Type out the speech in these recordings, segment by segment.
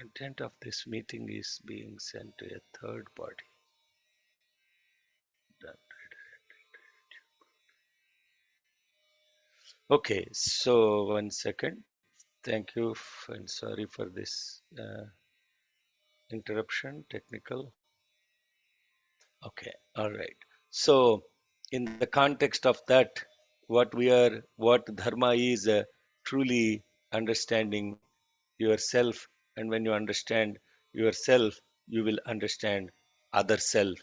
content of this meeting is being sent to a third party. Okay, so 1 second. Thank you and sorry for this interruption, technical. Okay, all right. So, in the context of that, what Dharma is truly understanding yourself, and when you understand yourself, you will understand other self.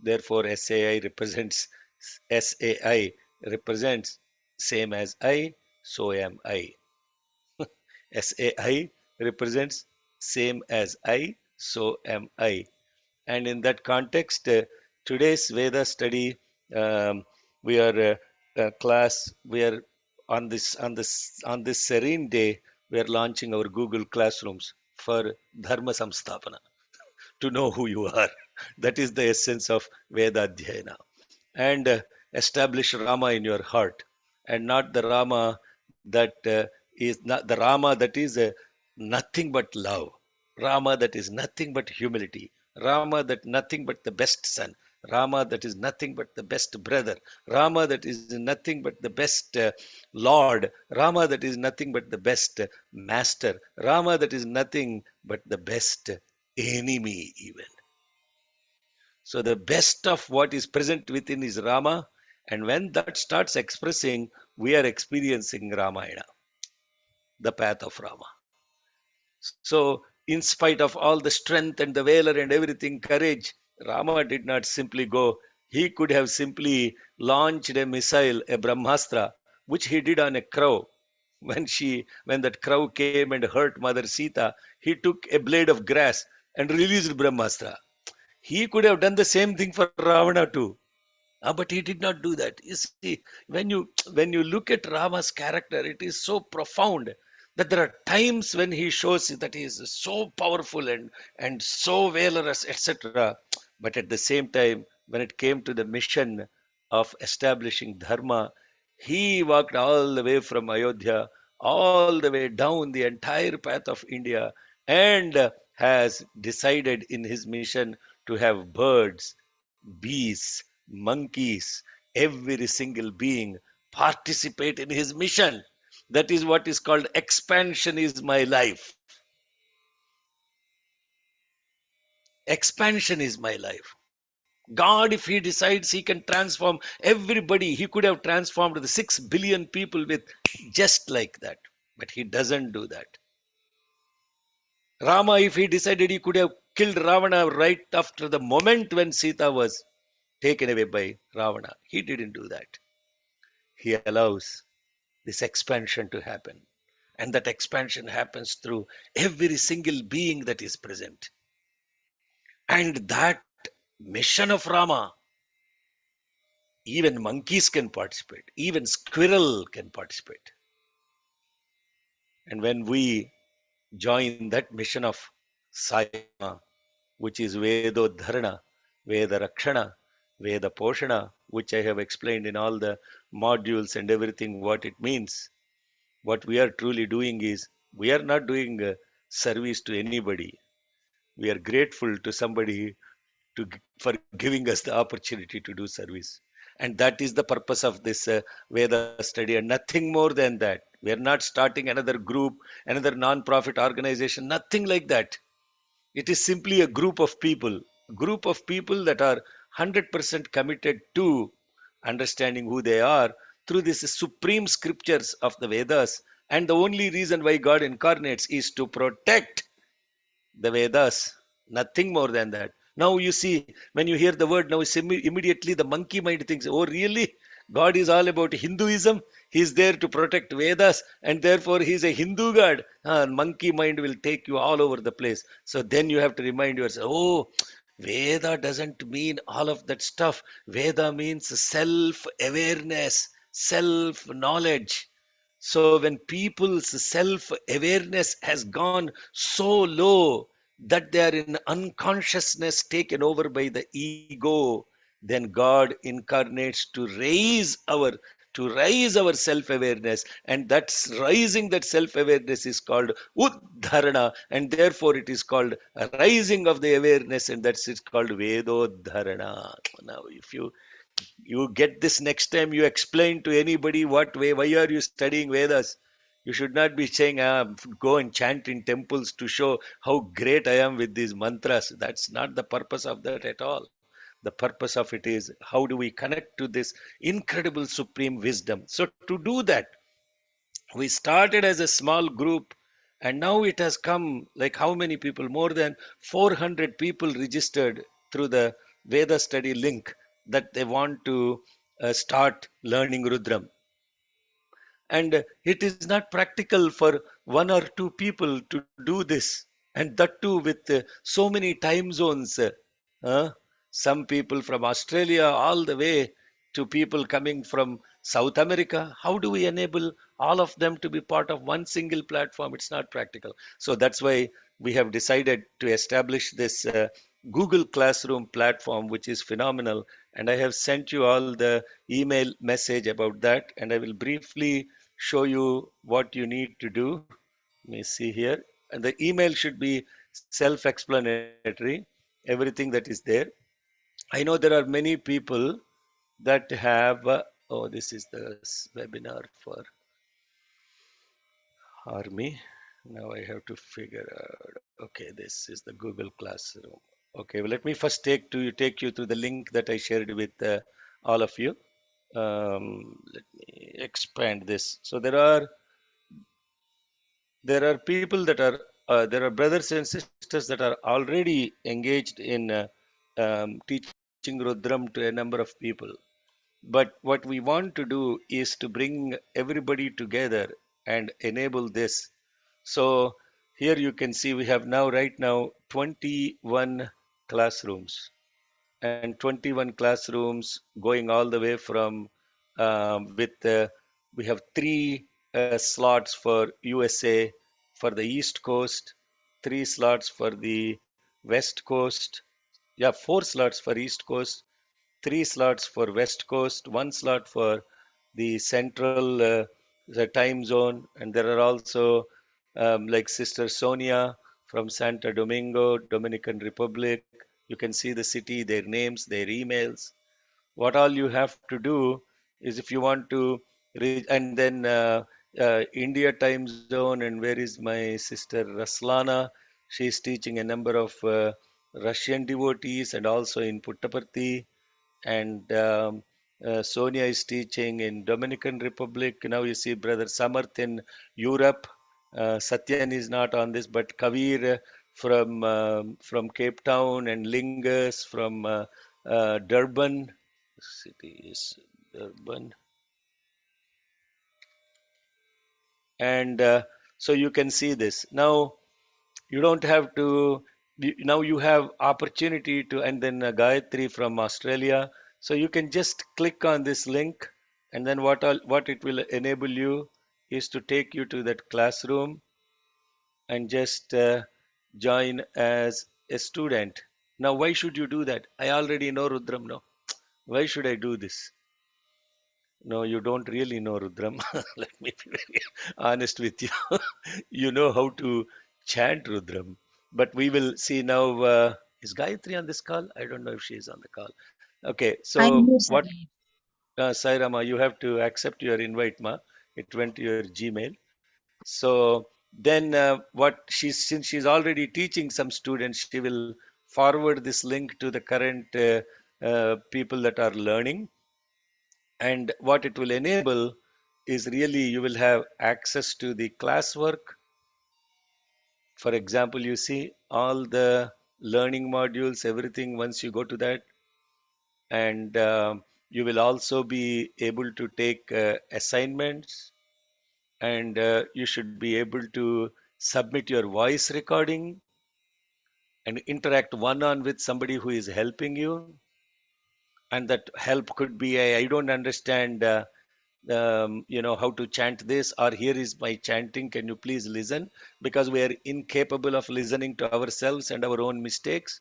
Therefore, SAI represents same as I, so am I. SAI represents same as I, so am I. And in that context, today's Veda study, um, we are class. We are on this serene day. We are launching our Google Classrooms for Dharma Samstapana to know who you are. That is the essence of Veda Dhyayana. And establish Rama in your heart, and not the Rama that is not the Rama that is nothing but love, Rama that is nothing but humility, Rama that nothing but the best son, Rama that is nothing but the best brother, Rama that is nothing but the best Lord, Rama that is nothing but the best master, Rama that is nothing but the best enemy even. So the best of what is present within is Rama, and when that starts expressing, we are experiencing Ramayana, the path of Rama. So, in spite of all the strength and the valor and everything, courage, Rama did not simply go. He could have simply launched a missile, a Brahmastra, which he did on a crow. When that crow came and hurt Mother Sita, he took a blade of grass and released Brahmastra. He could have done the same thing for Ravana too. But he did not do that. You see, when you look at Rama's character, it is so profound that there are times when he shows that he is so powerful and so valorous, etc. But at the same time, when it came to the mission of establishing Dharma, he walked all the way from Ayodhya, all the way down the entire path of India, and has decided in his mission to have birds, bees, monkeys, every single being participate in his mission. That is what is called expansion is my life. Expansion is my life. God, if he decides he can transform everybody, he could have transformed the 6 billion people with just like that. But he doesn't do that. Rama, if he decided, he could have killed Ravana right after the moment when Sita was taken away by Ravana. He didn't do that. He allows this expansion to happen. And that expansion happens through every single being that is present. And that mission of Rama, even monkeys can participate, even squirrel can participate. And when we join that mission of Sai Rama, which is Vedodharana, Veda Rakshana, Veda Poshana, which I have explained in all the modules and everything what it means. What we are truly doing is we are not doing service to anybody. We are grateful to somebody for giving us the opportunity to do service. And that is the purpose of this Veda study and nothing more than that. We are not starting another group, another non-profit organization, nothing like that. It is simply a group of people that are 100% committed to understanding who they are through these supreme scriptures of the Vedas. And the only reason why God incarnates is to protect the Vedas, nothing more than that. Now you see, when you hear the word, now immediately the monkey mind thinks, oh, really? God is all about Hinduism. He is there to protect Vedas, and therefore he is a Hindu God. Monkey mind will take you all over the place. So then you have to remind yourself, oh, Veda doesn't mean all of that stuff. Veda means self awareness, self knowledge. So when people's self awareness has gone so low that they are in unconsciousness taken over by the ego, then God incarnates to raise our to raise our self-awareness, and that's rising that self-awareness is called uddharana, and therefore it is called a rising of the awareness, and that's it's called vedodharana. Now if you get this next time you explain to anybody what way, why are you studying Vedas, you should not be saying, go and chant in temples to show how great I am with these mantras. That's not the purpose of that at all. The purpose of it is how do we connect to this incredible supreme wisdom. So to do that, we started as a small group, and now it has come like how many people? More than 400 people registered through the Veda study link that they want to start learning Rudram. And it is not practical for one or two people to do this, and that too with so many time zones. uh, some people from Australia all the way to people coming from South America. How do we enable all of them to be part of one single platform? It's not practical. So that's why we have decided to establish this Google Classroom platform, which is phenomenal. And I have sent you all the email message about that, and I will briefly show you what you need to do. Let me see here. And the email should be self-explanatory, everything that is there. I know there are many people that have, oh, this is the webinar for Army. Now I have to figure out, okay, this is the Google Classroom. Okay, well, let me first take you through the link that I shared with all of you. Let me expand this. So there are people that are there are brothers and sisters that are already engaged in teaching Rudram to a number of people. But what we want to do is to bring everybody together and enable this. So here you can see we have now right now 21 classrooms, and 21 classrooms going all the way from with we have three slots for USA for the East Coast, three slots for the West Coast, yeah, four slots for East Coast, three slots for West Coast, one slot for the central the time zone, and there are also like Sister Sonia from Santo Domingo, Dominican Republic. You can see the city, their names, their emails. What all you have to do is if you want to, and then India time zone, and where is my sister Raslana? She is teaching a number of Russian devotees and also in Puttaparthi, and Sonia is teaching in Dominican Republic. Now you see Brother Samarth in Europe. Satyan is not on this, but Kavir from Cape Town, and Lingus from Durban. City is Durban, and so you can see this now. You don't have to. Now you have opportunity to, and then Gayatri from Australia. So you can just click on this link, and then what it will enable you is to take you to that classroom and just join as a student. Now, why should you do that? I already know Rudram now. Why should I do this? No, you don't really know Rudram. Let me be very honest with you. You know how to chant Rudram. But we will see now. Is Gayatri on this call? I don't know if she is on the call. Okay, I so know, what, Sai. Sairama, you have to accept your invite, ma. It went to your Gmail. So then what she's, since she's already teaching some students, she will forward this link to the current people that are learning. And what it will enable is really you will have access to the classwork. For example, you see all the learning modules, everything once you go to that. And you will also be able to take assignments, and you should be able to submit your voice recording and interact one on with somebody who is helping you. And that help could be I don't understand how to chant this, or here is my chanting, can you please listen, because we are incapable of listening to ourselves and our own mistakes.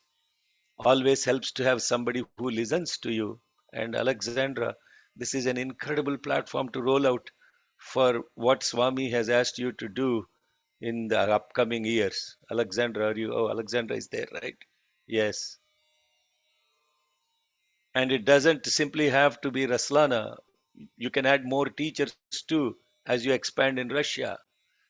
Always helps to have somebody who listens to you. And Alexandra, This is an incredible platform to roll out for what Swami has asked you to do in the upcoming years. Alexandra, are you? Oh, Alexandra is there, right? Yes. And it doesn't simply have to be Raslana. You can add more teachers too as you expand in Russia.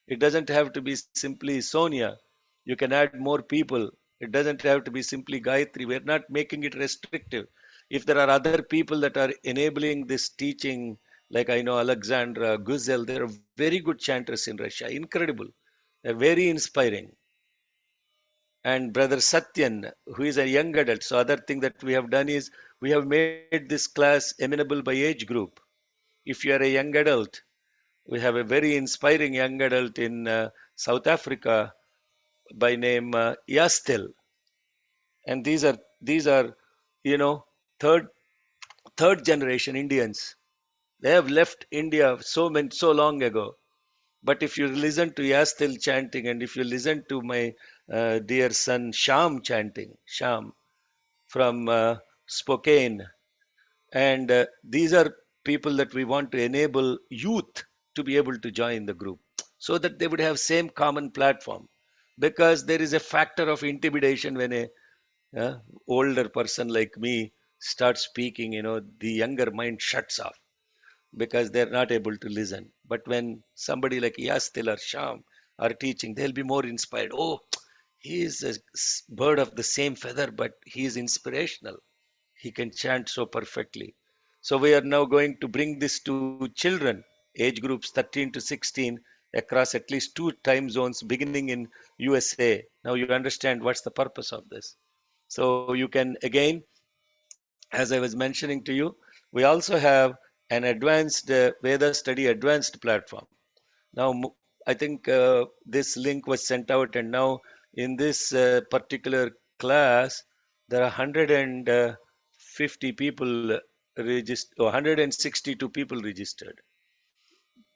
It doesn't have to be simply Sonia. You can add more people. It doesn't have to be simply Gayatri. We're not making it restrictive. If there are other people that are enabling this teaching, like I know Alexandra, Guzel, there are very good chanters in Russia. Incredible. They're very inspiring. And Brother Satyan, who is a young adult. So other thing that we have done is we have made this class amenable by age group. If you are a young adult, we have a very inspiring young adult in South Africa by name Yastel, and these are you know third third generation Indians. They have left India so long ago. But if you listen to Yastel chanting, and if you listen to my dear son Sham chanting, Sham from Spokane, and these are people that we want to enable youth to be able to join the group so that they would have same common platform, because there is a factor of intimidation when a uh, older person like me starts speaking. The younger mind shuts off because they're not able to listen. But when somebody like Yastil or Sham are teaching, they'll be more inspired. Oh, he is a bird of the same feather, but he is inspirational. He can chant so perfectly. So we are now going to bring this to children, age groups 13 to 16, across at least two time zones beginning in USA. Now you understand what's the purpose of this. So you can again, as I was mentioning to you, we also have an advanced Veda study advanced platform. Now I think this link was sent out, and now in this particular class, there are 150 people registered, 162 people registered.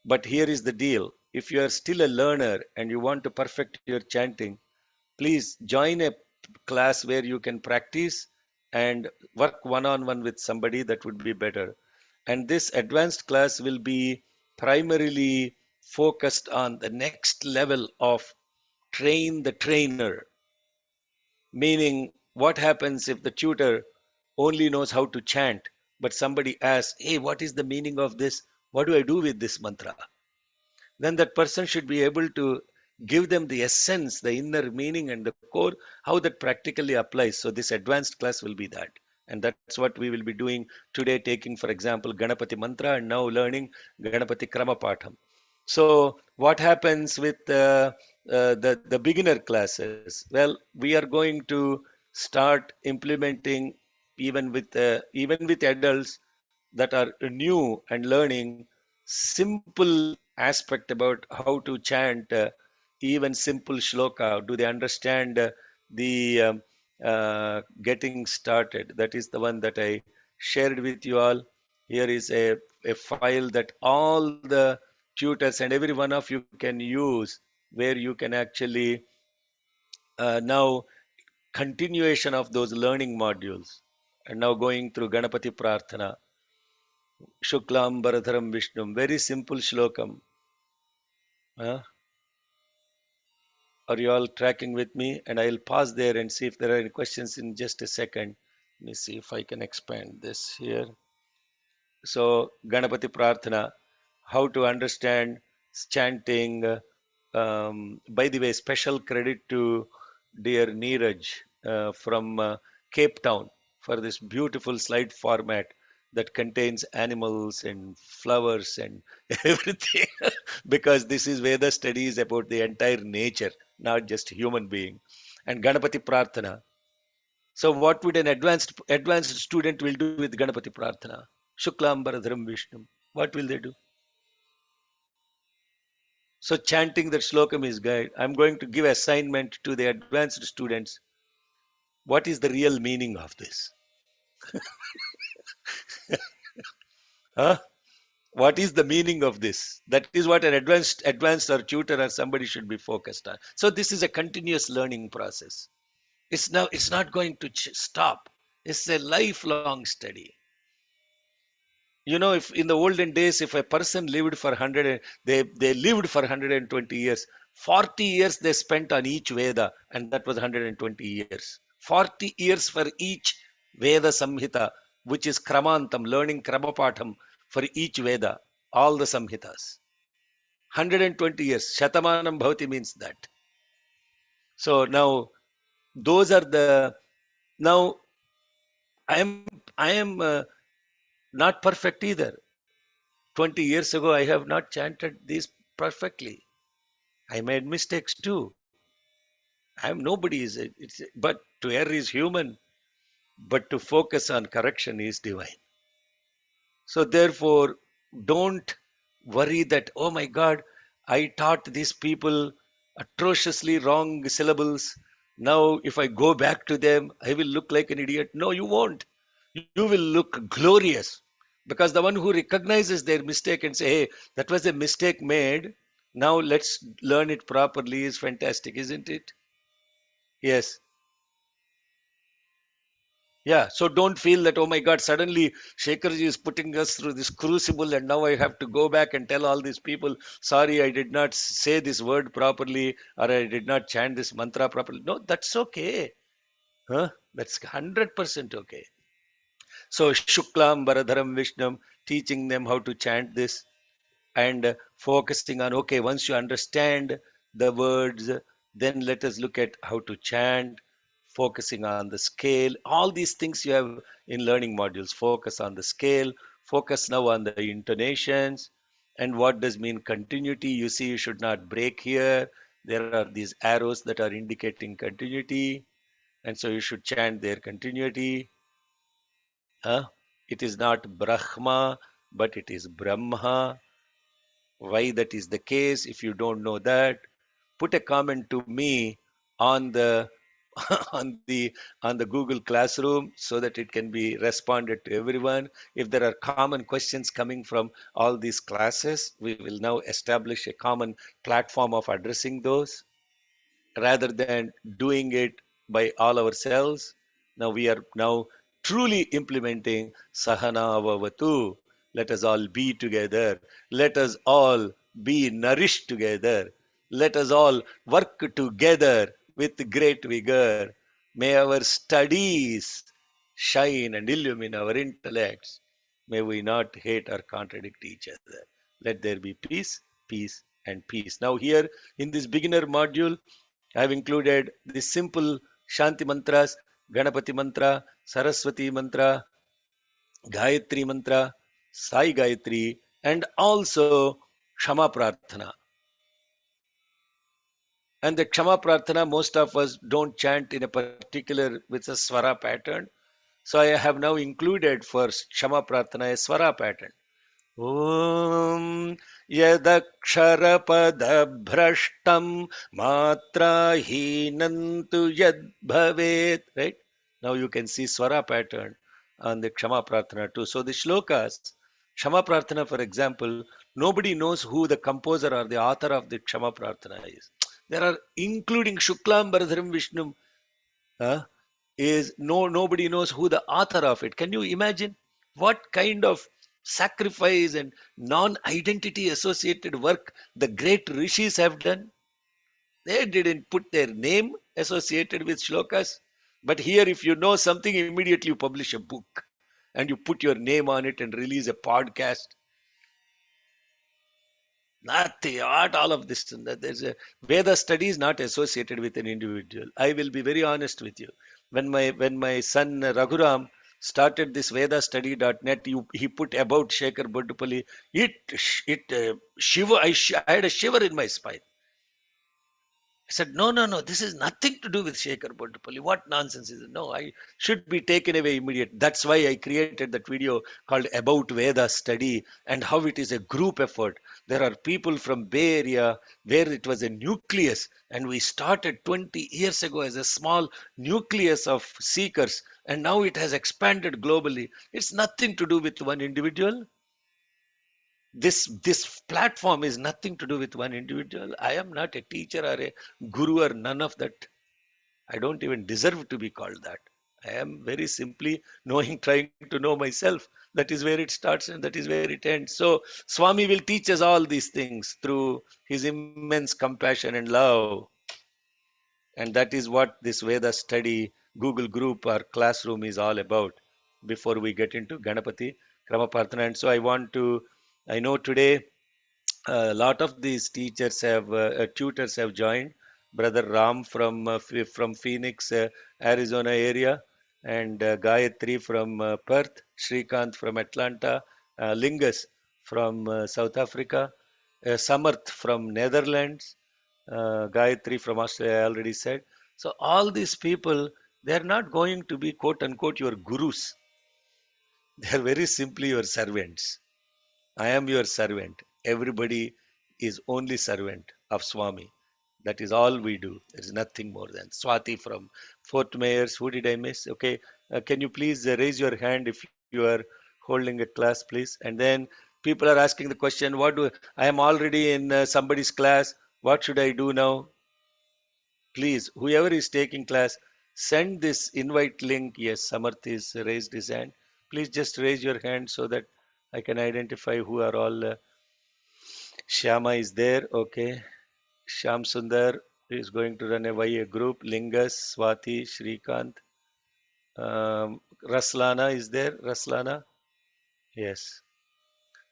But here is the deal. If you are still a learner and you want to perfect your chanting, please join a class where you can practice and work one on one with somebody. That would be better. And this advanced class will be primarily focused on the next level of train the trainer, meaning what happens if the tutor only knows how to chant, but somebody asks, hey, what is the meaning of this? What do I do with this mantra? Then that person should be able to give them the essence, the inner meaning, and the core, how that practically applies. So, this advanced class will be that. And that's what we will be doing today, taking, for example, Ganapati Mantra and now learning Ganapati Krama Patham. So, what happens with the beginner classes? Well, we are going to start implementing even with adults that are new and learning simple aspect about how to chant even simple shloka. Do they understand the getting started? That is the one that I shared with you all. Here is a file that all the tutors and every one of you can use, where you can actually now continuation of those learning modules, and now going through Ganapati Prarthana, Shuklam Bharadharam Vishnum, very simple shlokam. Uh, are you all tracking with me? And I'll pause there and see if there are any questions in just a second. Let me see if I can expand this here. So, Ganapati Prarthana, how to understand chanting. By the way, special credit to dear Neeraj from Cape Town for this beautiful slide format that contains animals and flowers and everything, because this is Veda studies about the entire nature, not just human being. And Ganapati Prarthana. So what would an advanced student will do with Ganapati Prarthana? Shuklam Bharadharam Vishnum. What will they do? So chanting that slokam is guide. I'm going to give assignment to the advanced students. What is the real meaning of this? Huh? What is the meaning of this? That is what an advanced or tutor or somebody should be focused on. So this is a continuous learning process. It's not going to stop. It's a lifelong study. If in the olden days, if a person lived for 100, they lived for 120 years, 40 years they spent on each Veda, and that was 120 years. 40 years for each Veda Samhita, which is Kramantam, learning Kramapatham for each Veda, all the Samhitas. 120 years. Shatamanam Bhavati means that. So now, those are the. Now, I am not perfect either. 20 years ago, I have not chanted this perfectly. I made mistakes too. I am nobody is but to err is human, but to focus on correction is divine. So therefore, don't worry that, oh my God, I taught these people atrociously wrong syllables. Now, if I go back to them, I will look like an idiot. No, you won't. You will look glorious, because the one who recognizes their mistake and say, hey, that was a mistake made. Now let's learn it properly is fantastic, isn't it? Yes. Yeah, so don't feel that, oh my God, suddenly Shekharji is putting us through this crucible and now I have to go back and tell all these people, sorry, I did not say this word properly or I did not chant this mantra properly. No, that's okay. Huh? That's 100% okay. So, Shuklam Baradharam Vishnam, teaching them how to chant this and focusing on, okay, once you understand the words, then let us look at how to chant, focusing on the scale. All these things you have in learning modules. Focus on the scale, focus now on the intonations, and what does mean continuity. You see, you should not break here. There are these arrows that are indicating continuity, and so you should chant their continuity. Huh? It is not Brahma, but it is Brahma. Why that is the case? If you don't know that, put a comment to me on the on the on the Google Classroom so that it can be responded to everyone. If there are common questions coming from all these classes, we will now establish a common platform of addressing those rather than doing it by all ourselves. Now we are now truly implementing Sahana Vavatu. Let us all be together. Let us all be nourished together. Let us all work together with great vigor. May our studies shine and illumine our intellects. May we not hate or contradict each other. Let there be peace, peace, and peace. Now, here in this beginner module, I have included the simple Shanti mantras, Ganapati mantra, Saraswati mantra, Gayatri mantra, Sai Gayatri, and also Kshama Prarthana. And the Kshama Prarthana, most of us don't chant in a particular with a Swara pattern. So I have now included for Kshama Prarthana a Swara pattern. Om Yadaksharapadabrashtam matrahinantu yad bhavet. Right? Now you can see Swara pattern on the Kshama Prarthana too. So the shlokas, Kshama Prarthana, for example, nobody knows who the composer or the author of the Kshama Prarthana is. There are, including Shuklam Bharadharam Vishnu, uh, is nobody knows who the author of it. Can you imagine what kind of sacrifice and non-identity associated work the great rishis have done? They didn't put their name associated with shlokas. But here, if you know something, immediately you publish a book and you put your name on it and release a podcast. Nothing, not all of this. There's a Veda study is not associated with an individual. I will be very honest with you. When my son Raghuram started this Veda Study.net, he put about Shekhar Boddupalli. It shiver. I had a shiver in my spine. I said, no, no, no, this is nothing to do with Shekhar Boddupalli. What nonsense is it? No, I should be taken away immediately. That's why I created that video called About Veda Study and how it is a group effort. There are people from Bay Area where it was a nucleus, and we started 20 years ago as a small nucleus of seekers, and now it has expanded globally. It's nothing to do with one individual. This platform is nothing to do with one individual. I am not a teacher or a guru or none of that. I don't even deserve to be called that. I am very simply knowing, trying to know myself. That is where it starts and that is where it ends. So Swami will teach us all these things through his immense compassion and love. And that is what this Veda study Google group or classroom is all about before we get into Ganapati Kramaparthana. And so I know today a lot of these teachers tutors have joined. Brother Ram from Phoenix, Arizona area, and Gayatri from Perth, Shrikant from Atlanta, Lingus from South Africa, Samarth from Netherlands, Gayatri from Australia, I already said. So all these people, they are not going to be quote unquote your gurus. They are very simply your servants. I am your servant. Everybody is only servant of Swami. That is all we do. There is nothing more than. Swati from Fort Myers. Who did I miss? Okay. Can you please raise your hand if you are holding a class, please? And then people are asking the question, what do I am already in somebody's class. What should I do now? Please, whoever is taking class, send this invite link. Yes, Samarth is raised his hand. Please just raise your hand so that I can identify who are all. Shyama is there. Okay. Sham Sundar is going to run a YA group. Lingas, Swati, Shrikant. Raslana is there. Raslana. Yes.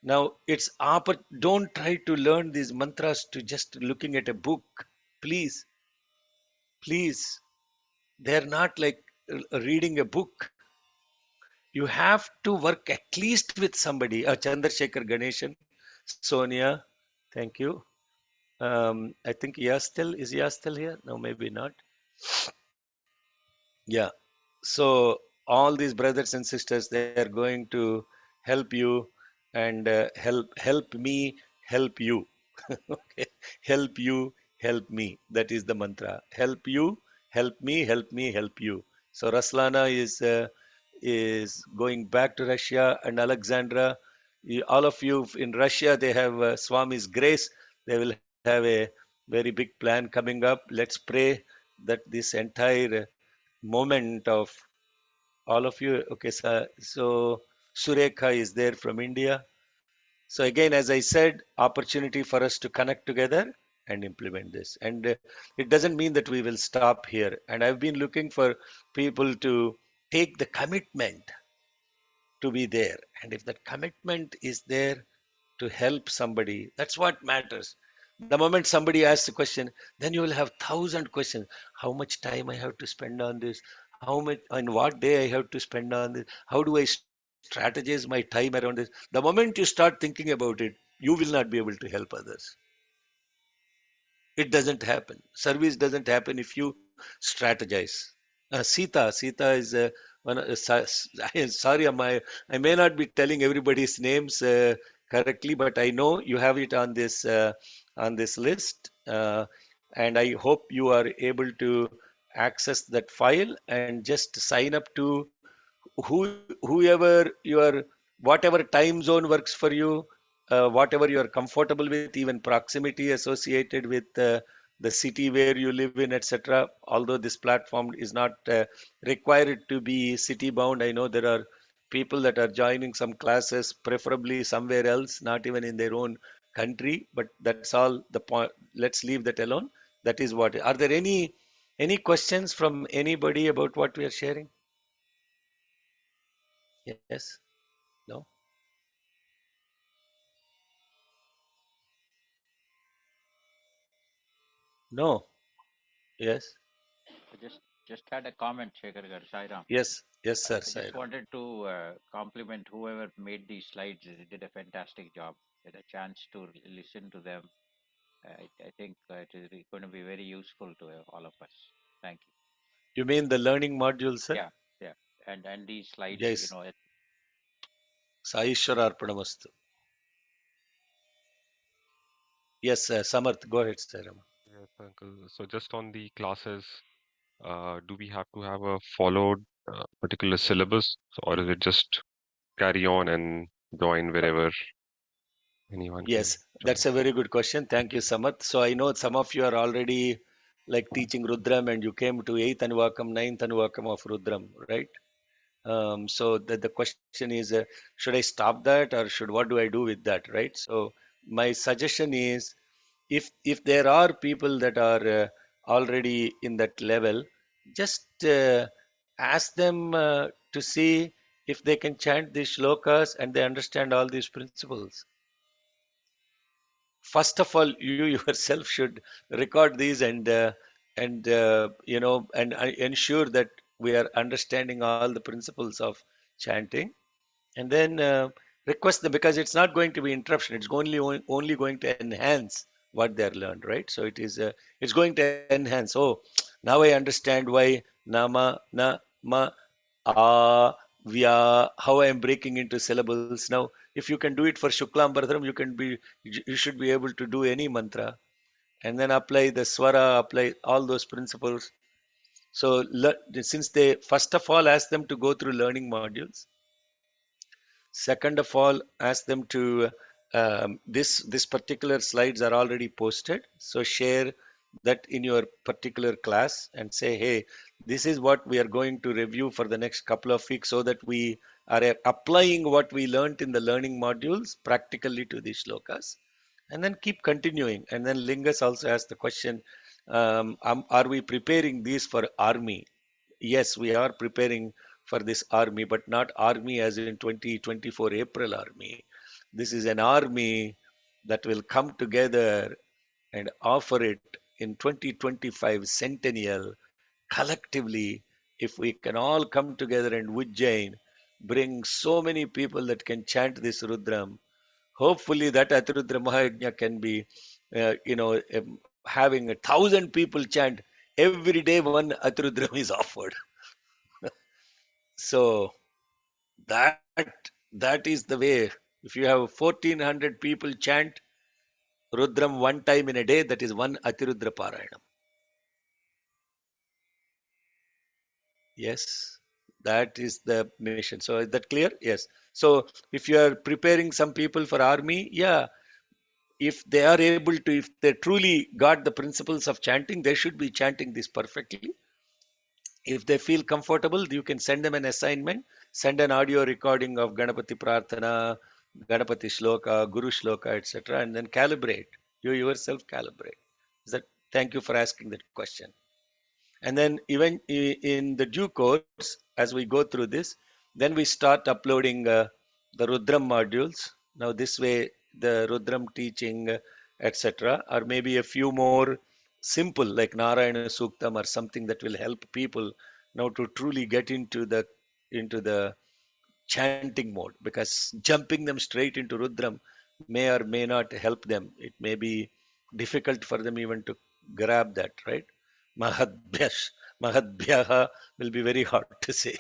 Now don't try to learn these mantras to just looking at a book. Please, please. They're not like reading a book. You have to work at least with somebody. Chandrasekhar Ganeshan, Sonia, thank you. I think Yastel, is Yastel here? No, maybe not. Yeah. So all these brothers and sisters, they are going to help you and help me, help you. Okay. Help you, help me. That is the mantra. Help you, help me, help you. So Raslana is going back to Russia, and Alexandra, all of you in Russia, they have Swami's grace. They will have a very big plan coming up. Let's pray that this entire moment of all of you. Okay, so Surekha is there from India. So again, as I said, opportunity for us to connect together and implement this. And it doesn't mean that we will stop here. And I've been looking for people to take the commitment to be there. And if that commitment is there to help somebody, that's what matters. The moment somebody asks a question, then you will have thousand questions. How much time I have to spend on this? How much on what day I have to spend on this? How do I strategize my time around this? The moment you start thinking about it, you will not be able to help others. It doesn't happen. Service doesn't happen if you strategize. Sita is sorry, I may not be telling everybody's names correctly, but I know you have it on this list, and I hope you are able to access that file and just sign up to whoever your whatever time zone works for you, whatever you are comfortable with, even proximity associated with the city where you live in, etc. Although this platform is not required to be city bound, I know there are people that are joining some classes, preferably somewhere else, not even in their own country. But that's all the point. Let's leave that alone. That is what. Are there any questions from anybody about what we are sharing? Yes. No? No. Yes. I just had a comment, Shekhar Gar, Sairam. Yes. Yes, sir, I just Saira. wanted to compliment whoever made these slides. They did a fantastic job. Get a chance to listen to them. I think it is going to be very useful to all of us. Thank you. You mean the learning module, sir? Yeah, yeah. And these slides, Yes. Saishwara Arpanamastu. Yes, Samarth, go ahead, Sairama. Yes, uncle. So just on the classes, do we have to have a followed particular syllabus, or is it just carry on and join wherever anyone can Yes, join? that's a very good question. Thank you, Samarth. So I know some of you are already like teaching Rudram, and you came to eighth Anuvakam, ninth Anuvakam of Rudram, right? So the question is, should I stop that, or should what do I do with that, right? So my suggestion is, if there are people that are already in that level, just ask them to see if they can chant these shlokas and they understand all these principles. First of all, you yourself should record these and ensure that we are understanding all the principles of chanting, and then request them, because it's not going to be interruption. It's only going to enhance what they are learned, right? So it's going to enhance. Oh, now I understand why nama na ma a vya, how I am breaking into syllables. Now if you can do it for shuklam bharadram, you should be able to do any mantra, and then apply the swara, apply all those principles. So since they first of all ask them to go through learning modules, second of all, ask them to this particular slides are already posted. So share that in your particular class and say, hey, this is what we are going to review for the next couple of weeks, so that we are applying what we learned in the learning modules practically to these shlokas, and then keep continuing. And then Lingus also asked the question, are we preparing these for army? Yes, we are preparing for this army, but not army as in 2024 April army. This is an army that will come together and offer it in 2025 centennial collectively. If we can all come together and Ujjain bring so many people that can chant this Rudram, hopefully that Atirudra Mahayajna can be, having 1,000 people chant every day. One Atirudram is offered. So that that is the way. If you have 1,400 people chant Rudram one time in a day, that is one Atirudra Parayanam. Yes, that is the mission. So is that clear? Yes. So if you are preparing some people for army, yeah, if they are able to, if they truly got the principles of chanting, they should be chanting this perfectly. If they feel comfortable, you can send them an assignment, send an audio recording of Ganapati Prarthana, Ganapati Shloka, Guru Shloka, etc., and then calibrate. You yourself calibrate. Is that, thank you for asking that question. And then even in the due course, as we go through this, then we start uploading the Rudram modules. Now this way, the Rudram teaching, etc., or maybe a few more simple like Narayana Suktam or something that will help people now to truly get into the chanting mode, because jumping them straight into Rudram may or may not help them. It may be difficult for them even to grab that, right? Mahadbhyash, Mahadbhyaha will be very hard to say.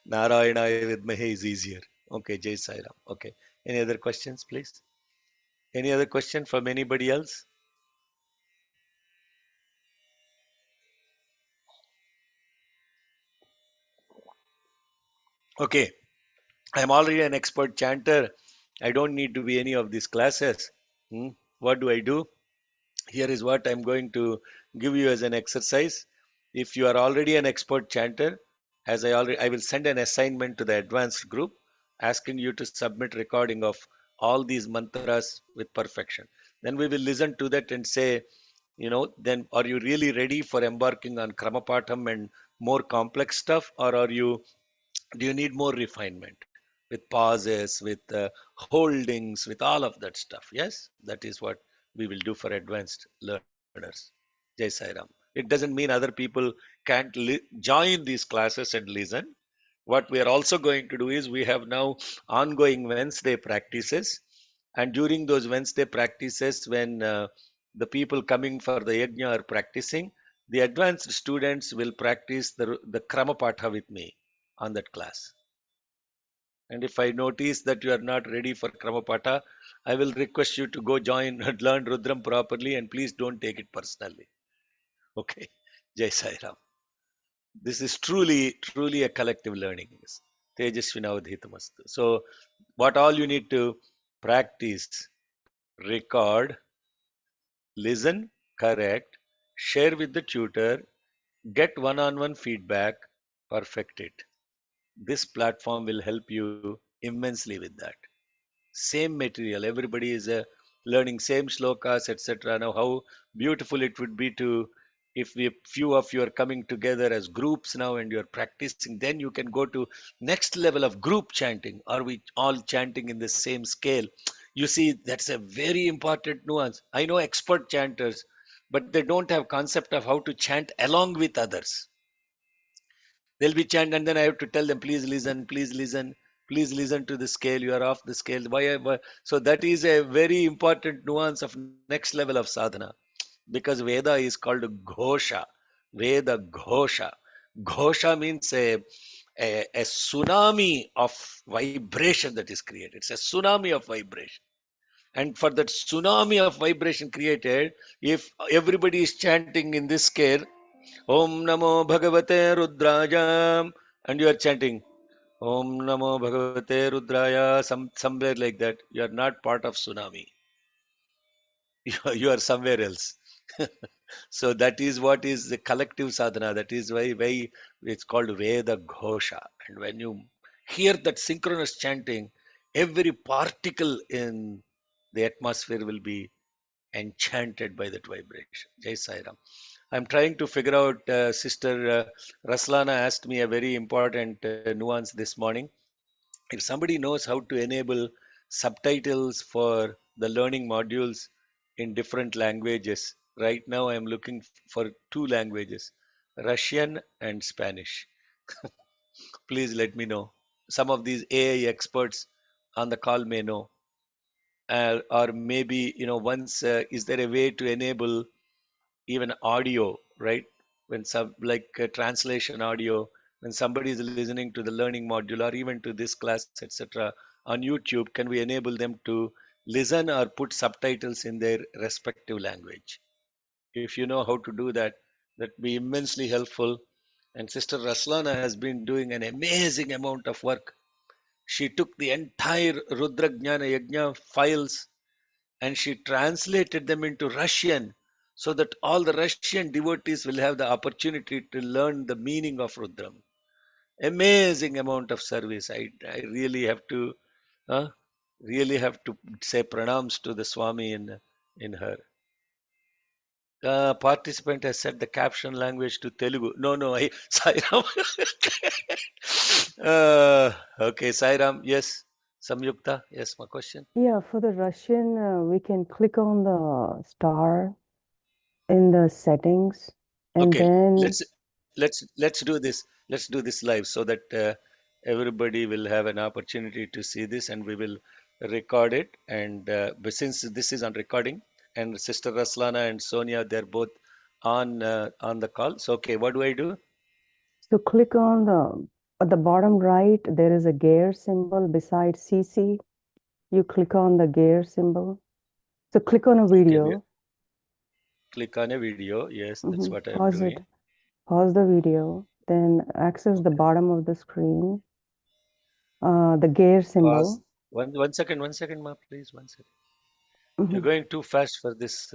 Narayana Vidmahe is easier. Okay, Jai Sai Ram. Okay. Any other questions, please? Any other question from anybody else? Okay. I'm already an expert chanter. I don't need to be any of these classes. Hmm? What do I do? Here is what I'm going to give you as an exercise. If you are already an expert chanter, as I will send an assignment to the advanced group asking you to submit recording of all these mantras with perfection. Then we will listen to that and say, then are you really ready for embarking on Kramapatham and more complex stuff, or do you need more refinement with pauses, with holdings, with all of that stuff? Yes, that is what we will do for advanced learners. Jai Sai Ram. It doesn't mean other people can't join these classes and listen. What we are also going to do is, we have now ongoing Wednesday practices, and during those Wednesday practices, when the people coming for the yajna are practicing, the advanced students will practice the Kramapatha with me on that class. And if I notice that you are not ready for Kramapatha, I will request you to go join and learn Rudram properly, and please don't take it personally. Okay. Jai Sai Ram. This is truly a collective learning. Tejasvinavadhitamastu. So what all you need to practice: record, listen, correct, share with the tutor, get one-on-one feedback, perfect it. This platform will help you immensely with that. Same material, everybody is learning same shlokas, etc. Now, how beautiful it would be to, if we few of you are coming together as groups now and you're practicing, then you can go to next level of group chanting. Are we all chanting in the same scale? You see, that's a very important nuance. I know expert chanters, but they don't have concept of how to chant along with others. They'll be chant, and then I have to tell them, please listen, please listen, please listen to the scale. You are off the scale. Why? So that is a very important nuance of next level of sadhana, because Veda is called Ghosha. Veda Ghosha. Ghosha means a tsunami of vibration that is created. It's a tsunami of vibration. And for that tsunami of vibration created, if everybody is chanting in this scale, Om Namo Bhagavate Rudraya, and you are chanting Om Namo Bhagavate Rudraya, somewhere like that. You are not part of tsunami. You are somewhere else. So that is what is the collective sadhana. That is why it's called Veda Ghosha. And when you hear that synchronous chanting, every particle in the atmosphere will be enchanted by that vibration. Jai Sai Ram. I'm trying to figure out, Sister Raslana asked me a very important nuance this morning. If somebody knows how to enable subtitles for the learning modules in different languages, right now I'm looking for two languages, Russian and Spanish. Please let me know. Some of these AI experts on the call may know. Or maybe, once, is there a way to enable even audio, right? When some like translation audio, when somebody is listening to the learning module or even to this class, etc., on YouTube, can we enable them to listen or put subtitles in their respective language? If you know how to do that, that be immensely helpful. And Sister Raslana has been doing an amazing amount of work. She took the entire Rudra Jnana Yajna files and she translated them into Russian so that all the Russian devotees will have the opportunity to learn the meaning of Rudram. Amazing amount of service. I uh, really have to say pranams to the Swami in her. Participant has set the caption language to Telugu. No, no, Sairam. Okay, Sairam, yes. Samyukta, yes, my question. Yeah, for the Russian, we can click on the star in the settings and Okay, then let's do this. Let's do this live so that everybody will have an opportunity to see this, and we will record it. And but since this is on recording, and Sister Raslana and Sonia, they're both on the call. So okay, what do I do? so click on at the bottom right, there is a gear symbol beside CC. You click on the gear symbol. So click on a Okay, video. click on a video. Yes, that's what I'm Pause it. doing. Pause the video. Then access the Okay, bottom of the screen. The gear pause. symbol. One second, ma, please, 1 second. You're Mhm. going too fast for this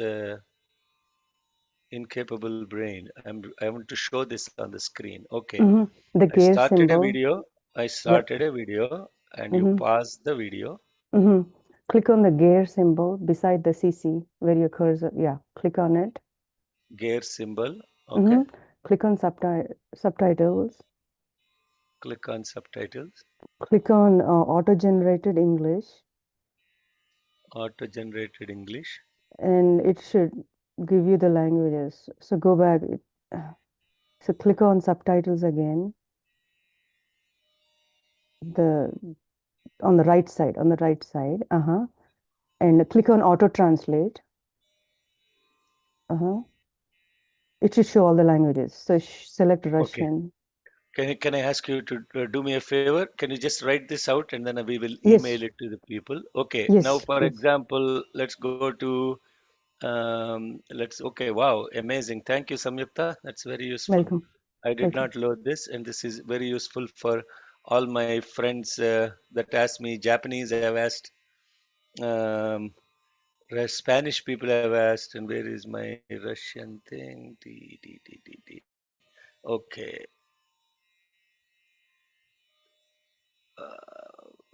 incapable brain. I want to show this on the screen. Okay. The I gear started a symbol. video. I Yep. started a video and you hmm pause the video. hmm Click on the gear symbol beside the CC where your cursor. Yeah, click on it. Gear symbol. hmm Okay. Click on subtitles. Click on subtitles. Click on auto-generated English, Auto generated English. and it should give you the languages. So go back. So click on subtitles again. The on the right side. On the right side. And click on auto translate. It should show all the languages. So select Okay. Russian. Can I ask you to do me a favor? Can you just write this out and then we will email Yes, it to the people? Okay. Now, yes, for please. example, let's go to let's. Okay. Wow. Amazing. Thank you, Samyukta. That's very useful. Welcome, I did welcome. not load this, and this is very useful for all my friends that asked me Japanese. I have asked. Um, Spanish people have asked, and where is my Russian thing? Okay.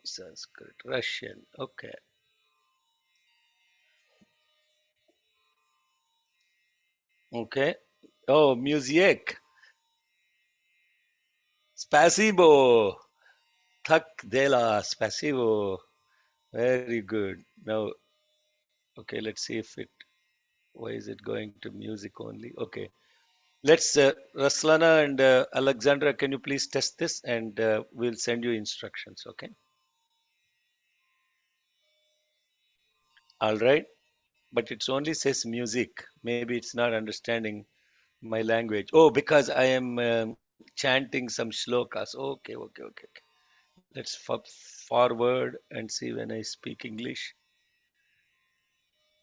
Sanskrit, Russian. Okay. Okay. Oh, music. Spasibo. Tak dela. Spasibo. Very good. Now, okay, let's see if it, why is it going to music only? Okay. Let's, Raslana and Alexandra, can you please test this and we'll send you instructions, okay? All right. But it's only says music. Maybe it's not understanding my language. Oh, because I am chanting some shlokas. Okay. Let's forward and see when I speak English.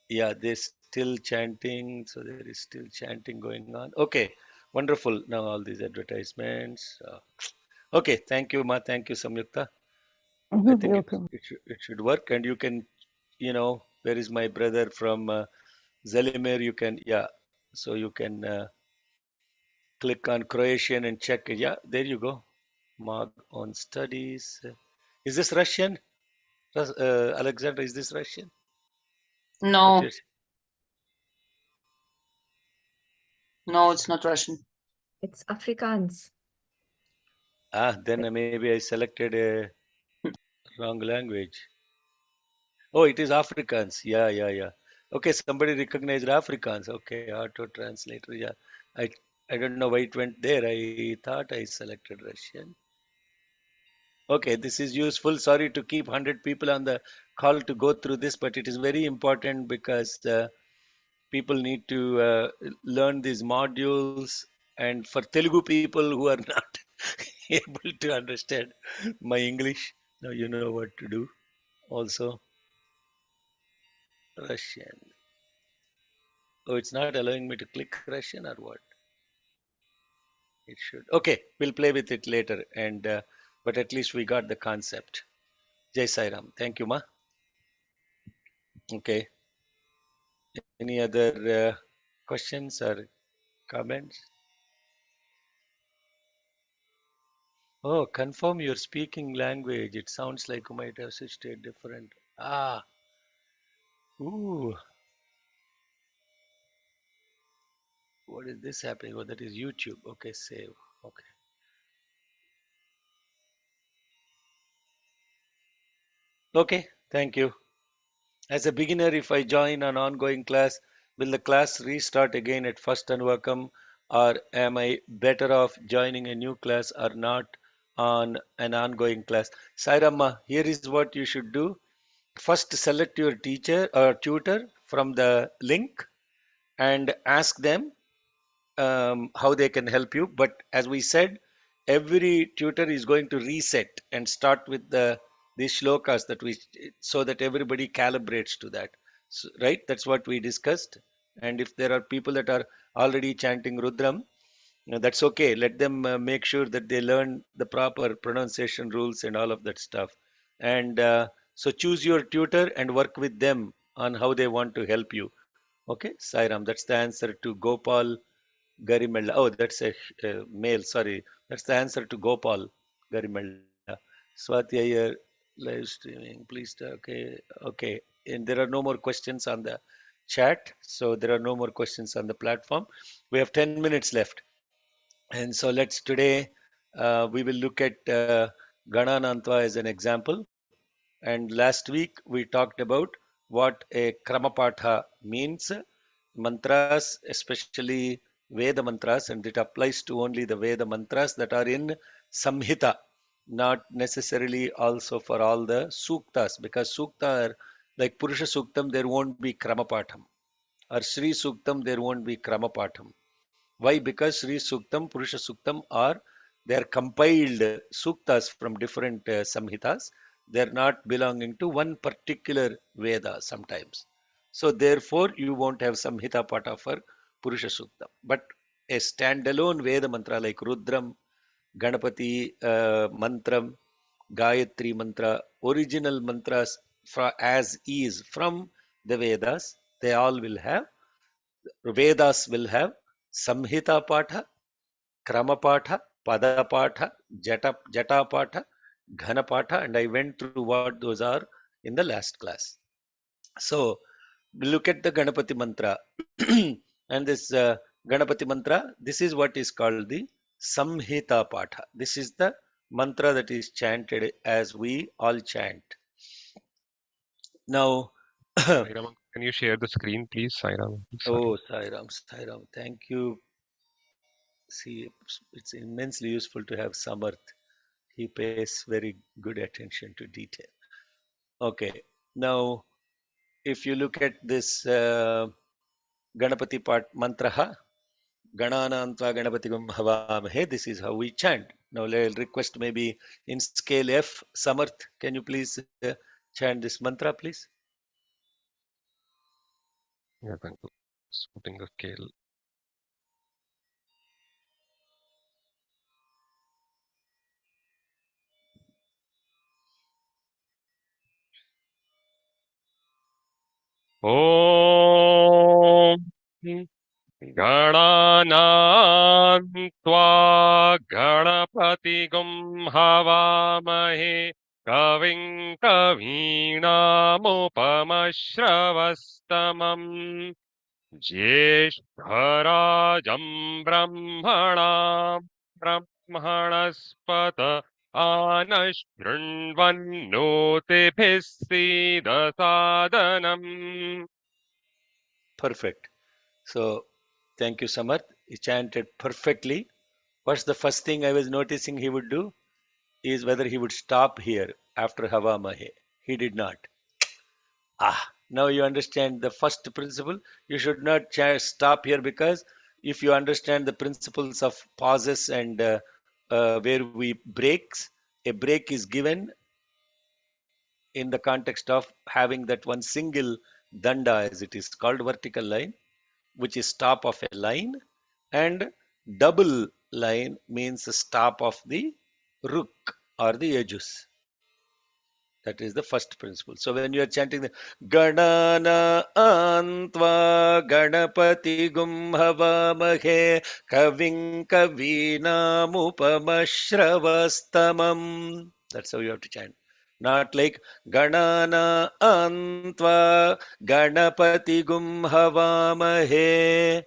Yeah, they're still chanting. So there is still chanting going on. Okay, wonderful. Now all these advertisements. Okay, thank you, Ma. Thank you, Samyukta. I think You're welcome. it should work. And you can, where is my brother from Zelimir? You can, yeah. So you can click on Croatian and check it. Yeah, there you go. Mark on studies. Is this Russian? Alexander, is this Russian? What No, you're no, it's not Russian. It's Afrikaans. then maybe I selected a wrong language. Oh, it is Afrikaans. Yeah. Okay, somebody recognized Afrikaans. Okay, auto translator. Yeah, I I don't know why it went there. I thought I selected Russian. Okay, this is useful. Sorry to keep 100 people on the call to go through this, but it is very important because people need to learn these modules. And for Telugu people who are not able to understand my English, now you know what to do. Also, Russian. Oh, it's not allowing me to click Russian or what? It should. Okay, we'll play with it later. And but at least we got the concept. Jai Sai Ram. Thank you, Ma. Okay. Any other questions or comments? Oh, confirm your speaking language. It sounds like you might have switched to a different. Ah, ooh, what is this happening? Oh, that is YouTube. Okay, save. Okay. Okay, thank you. As a beginner, if I join an ongoing class, will the class restart again at first and welcome, or am I better off joining a new class or not on an ongoing class? Sairama, here is what you should do. First, select your teacher or tutor from the link and ask them how they can help you. But as we said, every tutor is going to reset and start with these shlokas that we, so that everybody calibrates to that. So, right? That's what we discussed. And if there are people that are already chanting Rudram, that's okay. Let them make sure that they learn the proper pronunciation rules and all of that stuff. And so choose your tutor and work with them on how they want to help you. Okay, Sairam, that's the answer to Gopal Garimella. Oh, that's a male. Sorry, that's the answer to Gopal Garimella. Swati Iyer, live streaming. Please, okay. And there are no more questions on the chat, so there are no more questions on the platform. We have 10 minutes left, and so let's today we will look at Gananantva as an example. And last week we talked about what a Kramapatha means, mantras, especially Veda mantras, and it applies to only the Veda mantras that are in Samhita, not necessarily also for all the suktas, because sukta are like Purusha Suktam, there won't be Kramapatham, or Sri Suktam, there won't be Kramapatham. Why? Because Sri Suktam, Purusha Suktam are, they are compiled suktas from different samhitas. They are not belonging to one particular Veda sometimes. So therefore, you won't have Samhita Pata for Purusha Suktam. But a standalone Veda mantra like Rudram, Ganapati Mantram, Gayatri Mantra, original mantras as is from the Vedas, they all will have, Vedas will have Samhita Patha, Krama Patha, Pada Patha, Jata Patha, Ghana Patha, and I went through what those are in the last class. So look at the Ganapati mantra. And this Ganapati mantra, this is what is called the Samhita Patha. This is the mantra that is chanted as we all chant. Now, Sairam, can you share the screen, please, Sairam? Sorry. oh, Sairam, Sairam, thank you. See, it's immensely useful to have Samarth. He pays very good attention to detail. Okay, now if you look at this Ganapati part mantra, Gananantva Ganapatigam Havamahe. This is how we chant. Now I'll request maybe in scale F, Samarth, can you please chant this mantra, please? Yeah, thank you. Just putting the scale. Om Gananan Tva Ganapatigum Havamahe Kaving Kaveenamupamashravastamam ज्येष्ठराजं ब्रह्मणां ब्रह्मणस्पत आनशृण्वन्नोतिभिः सीदसादनम्. Perfect. So thank you, Samarth. He chanted perfectly. What's the first thing I was noticing he would do is whether he would stop here after Havamahe. He did not. Now you understand the first principle. You should not stop here, because if you understand the principles of pauses and where we breaks, a break is given in the context of having that one single danda, as it is called, vertical line, which is stop of a line, and double line means the stop of the rook or the edges. That is the first principle. So when you are chanting the Ganana Antva Ganapati Gum Havamahe Kaving Kavina Mupamashravastamam. That's how you have to chant. Not like Ganana Antva Ganapati Gum Havamahe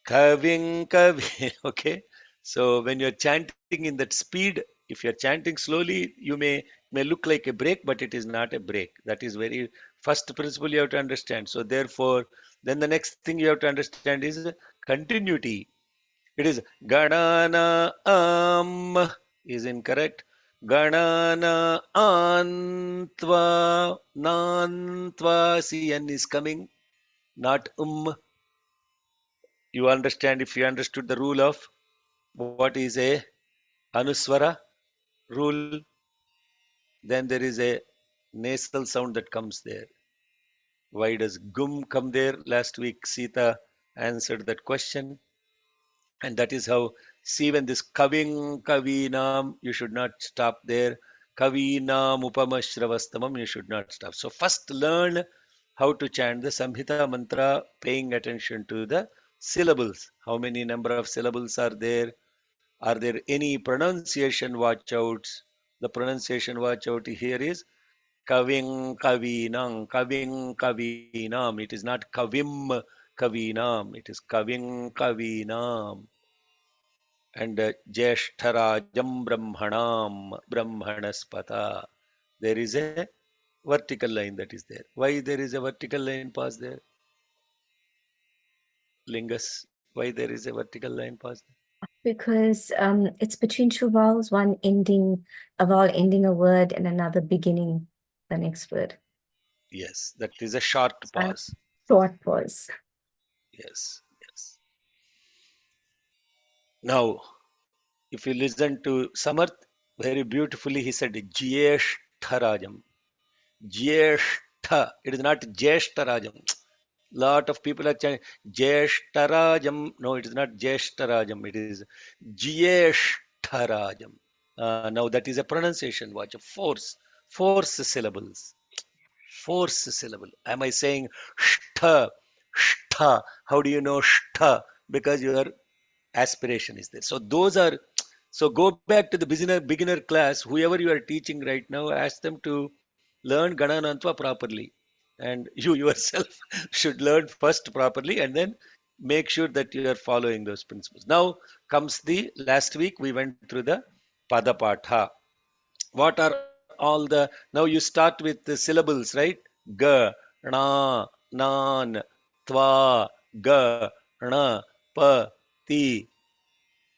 Kavi. Okay. So when you're chanting in that speed, if you're chanting slowly, you may look like a break, but it is not a break. That is very first principle you have to understand. So therefore, then the next thing you have to understand is continuity. It is Ganana is incorrect. Ganana Antva Nantva. See, N is coming, not You understand, if you understood the rule of what is a anuswara rule, then there is a nasal sound that comes there. Why does gum come there? Last week Sita answered that question, and that is how, see, when this kaving kavinam, you should not stop there. Kavinam upamashravastamam, you should not stop. So first learn how to chant the Samhita mantra, paying attention to the syllables. How many number of syllables are there? Are there any pronunciation watch outs? The pronunciation watch out here is Kaving Kavinam, Kaving Kavinam. It is not Kavim Kavinam, it is Kaving Kavinam. And Jeshtarajam Brahmanam, Brahmanaspata. There is a vertical line that is there. Why there is a vertical line pass there? Lingus, why there is a vertical line pass there? Because it's between two vowels, one ending a vowel ending a word and another beginning the next word. Yes, that is a short So pause. short pause. Yes, yes. Now, if you listen to Samarth, very beautifully he said Jyeshtarajam. Jyeshtha. It is not Jeshtarajam. Lot of people are chanting Jeshtarajam. No, it is not Jeshtarajam. It is Jyeshtarajam. Now that is a pronunciation watch, a force syllables. force syllable. Am I saying shtha, shtha? How do you know shtha? Because your aspiration is there. So those are, so go back to the beginner class, whoever you are teaching right now, ask them to learn Gananantva properly. And you yourself should learn first properly and then make sure that you are following those principles. Now comes the last week we went through the Padapatha. What are all the, now you start with the syllables, right? Ga, na, nan, twa, ga, na, pa, ti.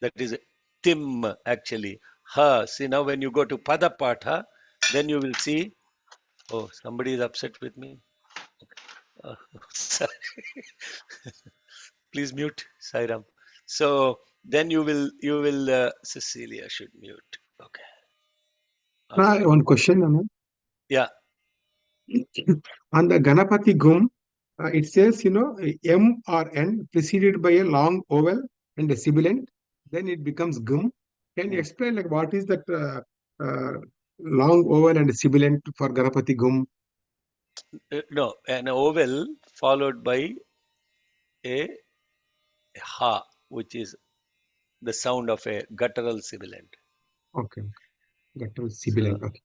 That is tim actually. Ha. See, now when you go to Padapatha, then you will see, oh, somebody is upset with me. Uh, sorry. Please mute, Sairam. So then you will Cecilia should mute. Okay. All right. One question, Anand. Yeah. On the Ganapati Gum, it says, M or N preceded by a long vowel and a sibilant, then it becomes Gum. Can you explain like what is that long vowel and sibilant for Ganapati Gum? No, an vowel followed by a ha, which is the sound of a guttural sibilant. Okay, guttural So, sibilant. Okay.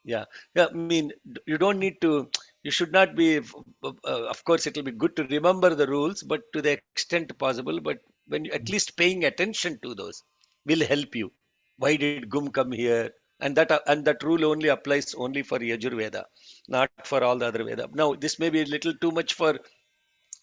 yeah, yeah. I mean, you don't need to. You should not be. Of course, it will be good to remember the rules, but to the extent possible. But when you at least paying attention to those will help you. Why did gum come here? And that rule only applies only for Yajurveda, not for all the other Veda. Now, this may be a little too much for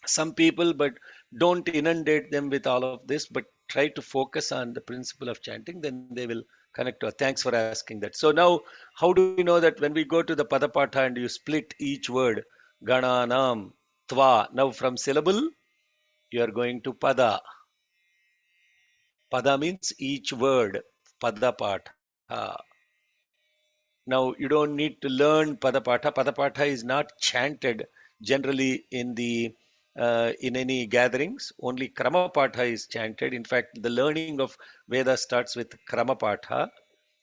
some people, but don't inundate them with all of this, but try to focus on the principle of chanting, then they will connect to us. Thanks for asking that. So now, how do we know that when we go to the Padapatha and you split each word, Gananam, Tva, now from syllable, you are going to Pada. Pada means each word, Padapatha. Now, you don't need to learn Padapatha. Padapatha is not chanted generally in any gatherings. Only Kramapatha is chanted. In fact, the learning of Veda starts with Kramapatha.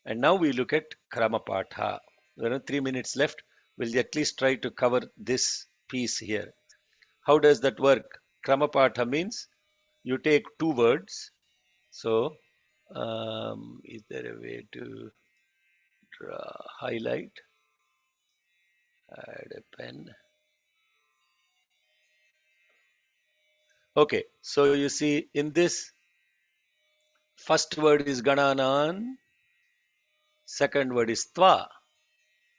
And now we look at Kramapatha. 3 minutes left. We'll at least try to cover this piece here. How does that work? Kramapatha means you take two words. So, is there a way to highlight? Add a pen. Okay, so you see in this first word is Gananan, second word is Tva.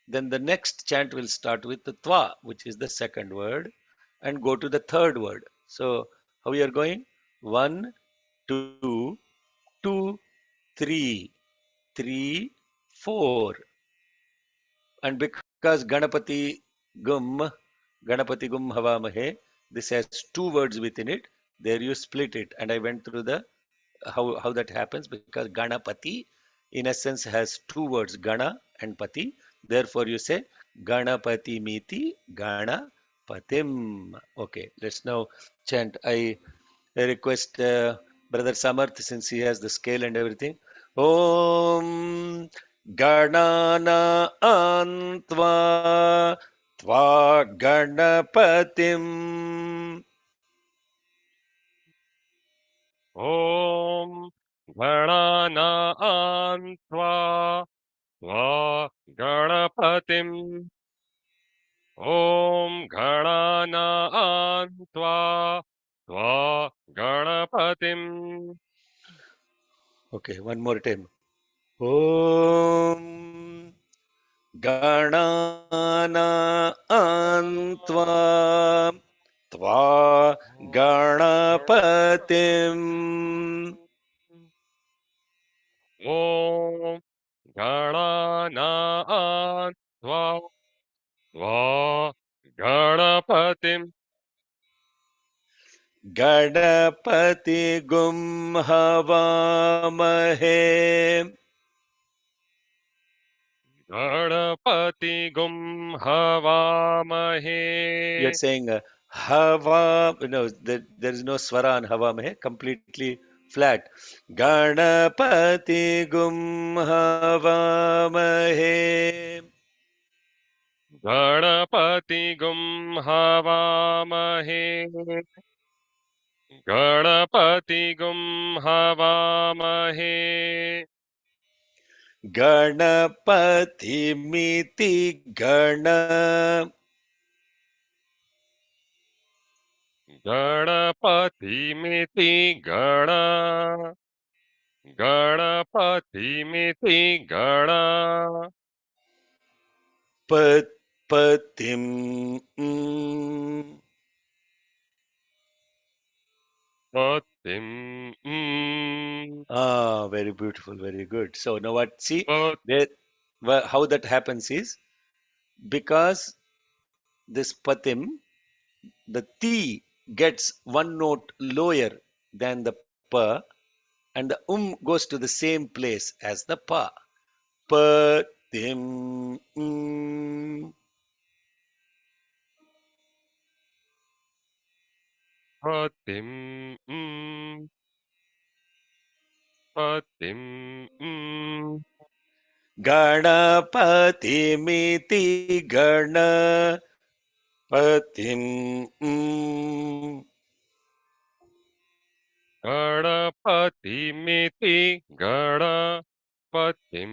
Then the next chant will start with the Tva, which is the second word, and go to the third word. So how we are going? 1, 2, 2, 3, 3, 4. And because Ganapati Gum Havamahe, this has two words within it. There you split it, and I went through the how that happens, because Ganapati in essence has two words, Gana and Pati. Therefore you say Ganapati Miti Ganapatim. Okay, let's now chant. I request Brother Samarth, since he has the scale and everything. Om Ganana Antva Tva Ganapatim. Om Ghanana Tva Tva Ganapatim. Om Ghanana Tva Tva Ganapatim. Okay, one more time. Om Ganana Antva Tva Ganapatim. Om Ghanana Tva Tva Ganapatim. Ganapati Gum Havamahe. Ganapati Gum You're Havamahe. saying Hava, no, there is no Swara on Havamahe, completely flat. Ganapati Gum Havamahe. गणपतिगुं हवामहे गणपतिगुं हवामहे गणपतिमिति गणपतिमिति गणपतिमिति गणपतिम् पतिं Very beautiful, very good. So now what? See, पत् there, how that happens is because this patim, the ti gets one note lower than the pa, and the goes to the same place as the pa. Patim. पतिं पतिं Ganapati Ganapatim. गणपतिमिति गणपतिं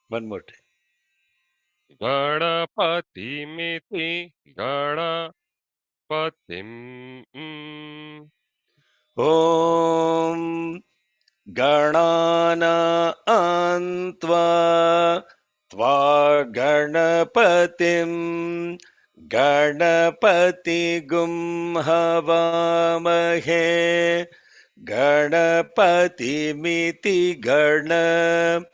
One more time. गणपतिमिति गणपतिं Om Ganana Antva Tva Ganapatim Ganapati Gum Havamahe Ganapati Miti Ganapatim.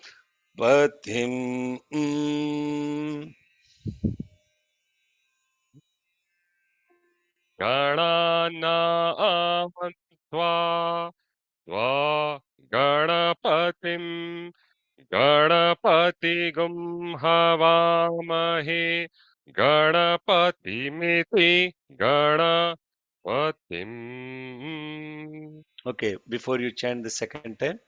गणानां त्वा त्वा गणपतिं गणपतिगुं हवामहे गणपतिमिति गणपतिम् Okay, before you chant the second time,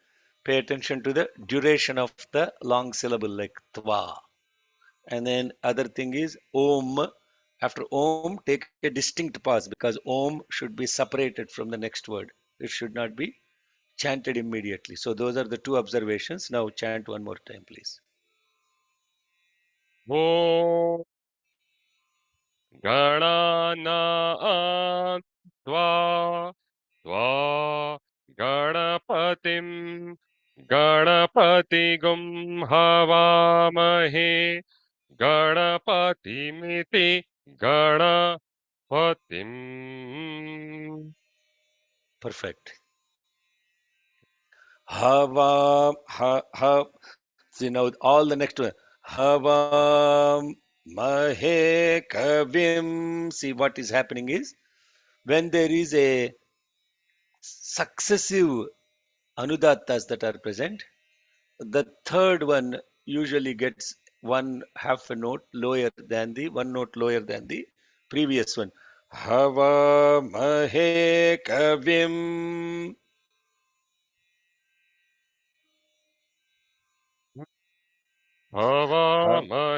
pay attention to the duration of the long syllable like twa. And then other thing is om. After om, take a distinct pause because om should be separated from the next word. It should not be chanted immediately. So those are the two observations. Now chant one more time, please. ॐ गणानां त्वा त्वा गणपतिं गणपतिगुं हवामहे गणपतिमिति गणपतिम् Perfect. Hava, ha, ha. See now all the next one. Havam, mahe, kavim. See what is happening is when there is a successive anudattas that are present, the third one usually gets one half a note lower than the one note lower than the previous one. Hava mahe kavim.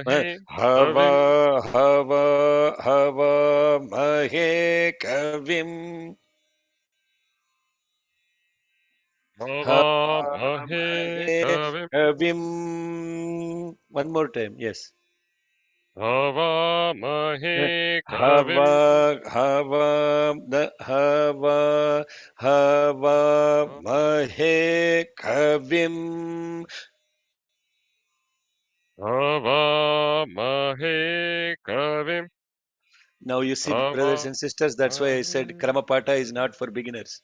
Ha- हवामहे Hava कविं hava hava mahe kavim. Hava हवामहे mahe कविं kavim. One more time. Yes. हवामहे कविं Hava mahe kavim. हवामहे कविं Now you see, brothers and sisters, that's why I said हवामहे Kramapata is not for beginners.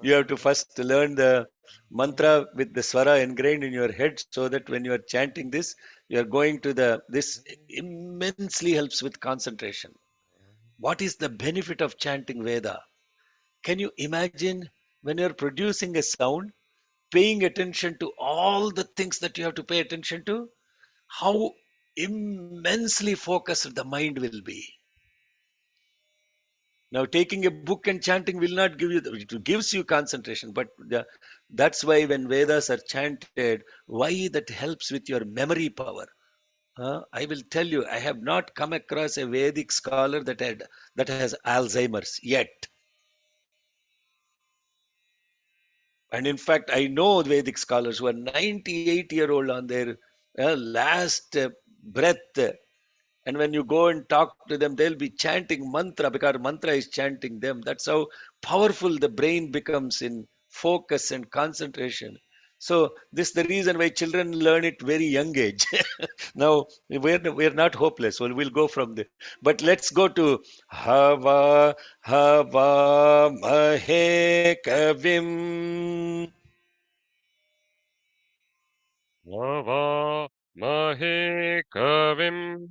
You have to first learn the mantra with the swara ingrained in your head so that when you are chanting this, you are going to the this immensely helps with concentration. What is the benefit of chanting Veda? Can you imagine when you're producing a sound, paying attention to all the things that you have to pay attention to? How immensely focused the mind will be. Now, taking a book and chanting will not give you, it gives you concentration, but that's why when Vedas are chanted, why that helps with your memory power. I will tell you, I have not come across a Vedic scholar that has Alzheimer's yet. And in fact, I know Vedic scholars who are 98-year-old on their last breath. And when you go and talk to them, they'll be chanting mantra because mantra is chanting them. That's how powerful the brain becomes in focus and concentration. So this is the reason why children learn it very young age. Now we're not hopeless. Well, we'll go from there. But let's go to Hava Hava Mahe Kavim. Nava Mahe Kavim.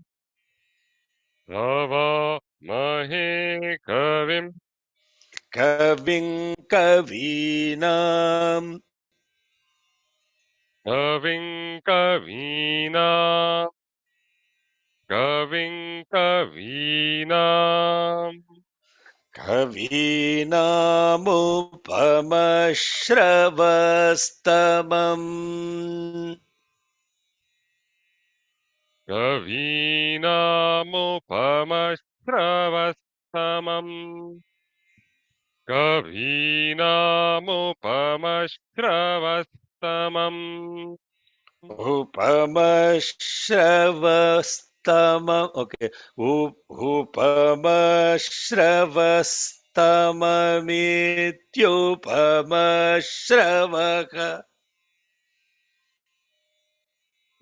Nava Mahe Kavim. Kavim Kavinam. Kavim Kavina. Kavim Kavina. Kavinamupamashravastamam. Kavinamupamashravastamam. Kavinamupamashravastamam. Upamashravastamam. Okay. Upamashravastamamityupamashravaka.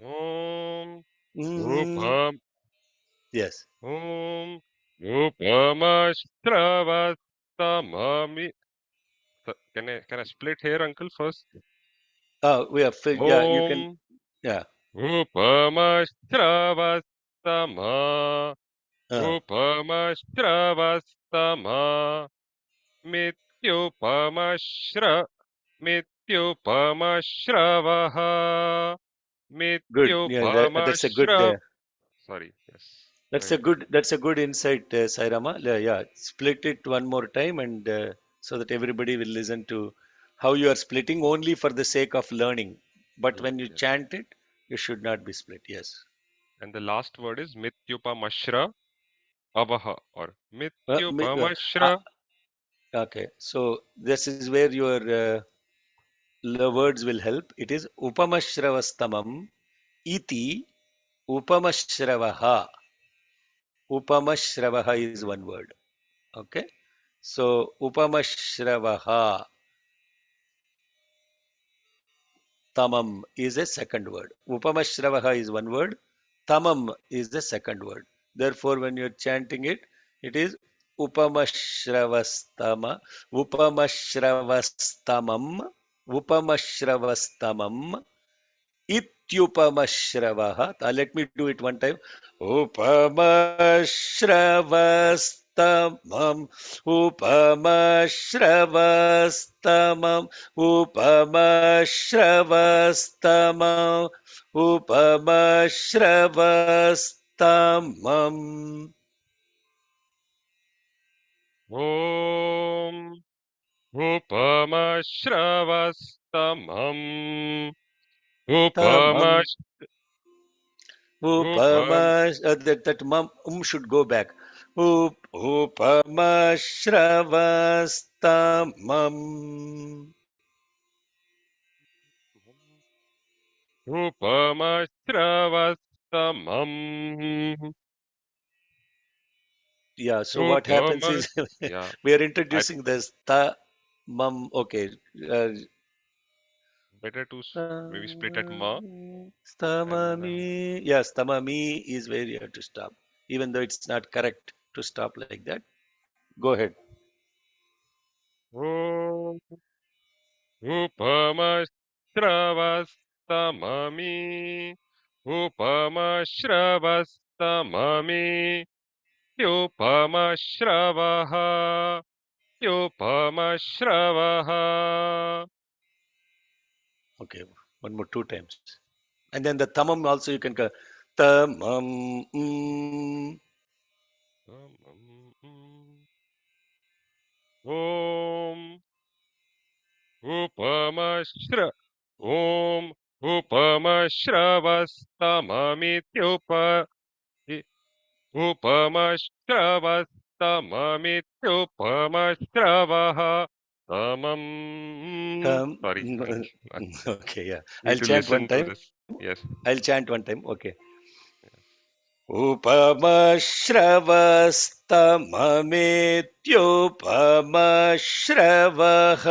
Om Mm, Upam yes. Om Upamashravastamami. Can I split here, uncle, first? Oh, we have. Yeah, you can. Om Yeah. Upamashravastama. Uh, Upamashravastama. Mityupamashra Mityupamashravah. good. Yeah, that's a good. Mityupamashra. Sorry, yes. Go That's a ahead. good. That's a good insight, Sairama. Yeah, yeah. Split it one more time, and so that everybody will listen to how you are splitting only for the sake of learning. But when you Yes. chant it, you should not be split. Yes. And the last word is Mityupamashra Avaha or Uh, mi- uh, uh, Mityupamashra. okay. So this is where your words will help. It is upamashravastamam iti upamashravah. Upamashravah is one word. Okay. So upamashravah tamam is a second word. Upamashravah is one word. Tamam is the second word. Therefore, when you're chanting it, it is upamashravastama, upamashravastamam, upamashravastamam, ityupamashravah. Let me do it one time. Upamashravastamam, upamashravastamam, upamashravastamam, upamashravastamam. Om Upamashravastamam. Tamam. Upamash Upam That should go back. Upamashravastamam. Upamashravastamam. Yeah, so what happens Upamash. is Yeah, we are I introducing this ta mum. Okay. Uh, better to maybe split at ma and Stamami. Yes, Stamami is where you have to stop. Even though it's not correct to stop like that. Go ahead. Om Upamashravastamami. Upamashravastamami. Upamashravah. Upamashravah. Okay, one more two times. And then the tamam also you can go tamam. Om Upamashravastamamityupa Upamashravastamamityupamashravah Tamam. Sorry, I Okay, yeah. need I'll to chant one listen to time. this. Yes. I'll chant one time. Okay. उपमश्रवस्तममेत्युपमश्रवः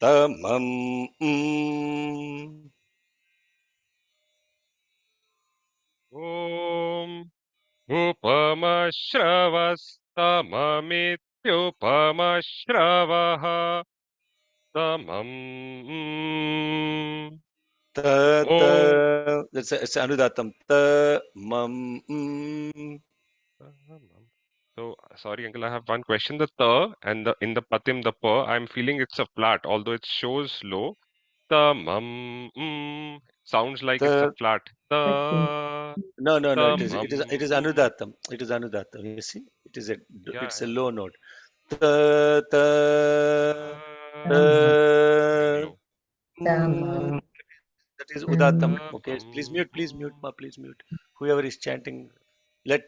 तमम् Om Upamashravastamamityupamashravah Tamam. ta Om. ta. It's anudatam. Ta mam. So sorry, uncle, I have one question. The ta and the in the patim, the pa, I'm feeling it's a flat, although it shows low. The sounds like it's a Ta. flat. Okay. The No, no, no. the It is anudatam. It is anudatam. You see, yeah, it's a yeah. low note. Ta ta Tamam. Very ta. low. Tamam. That is udatam. Tamam. The Okay, please mute, ma, please mute. Whoever is chanting, let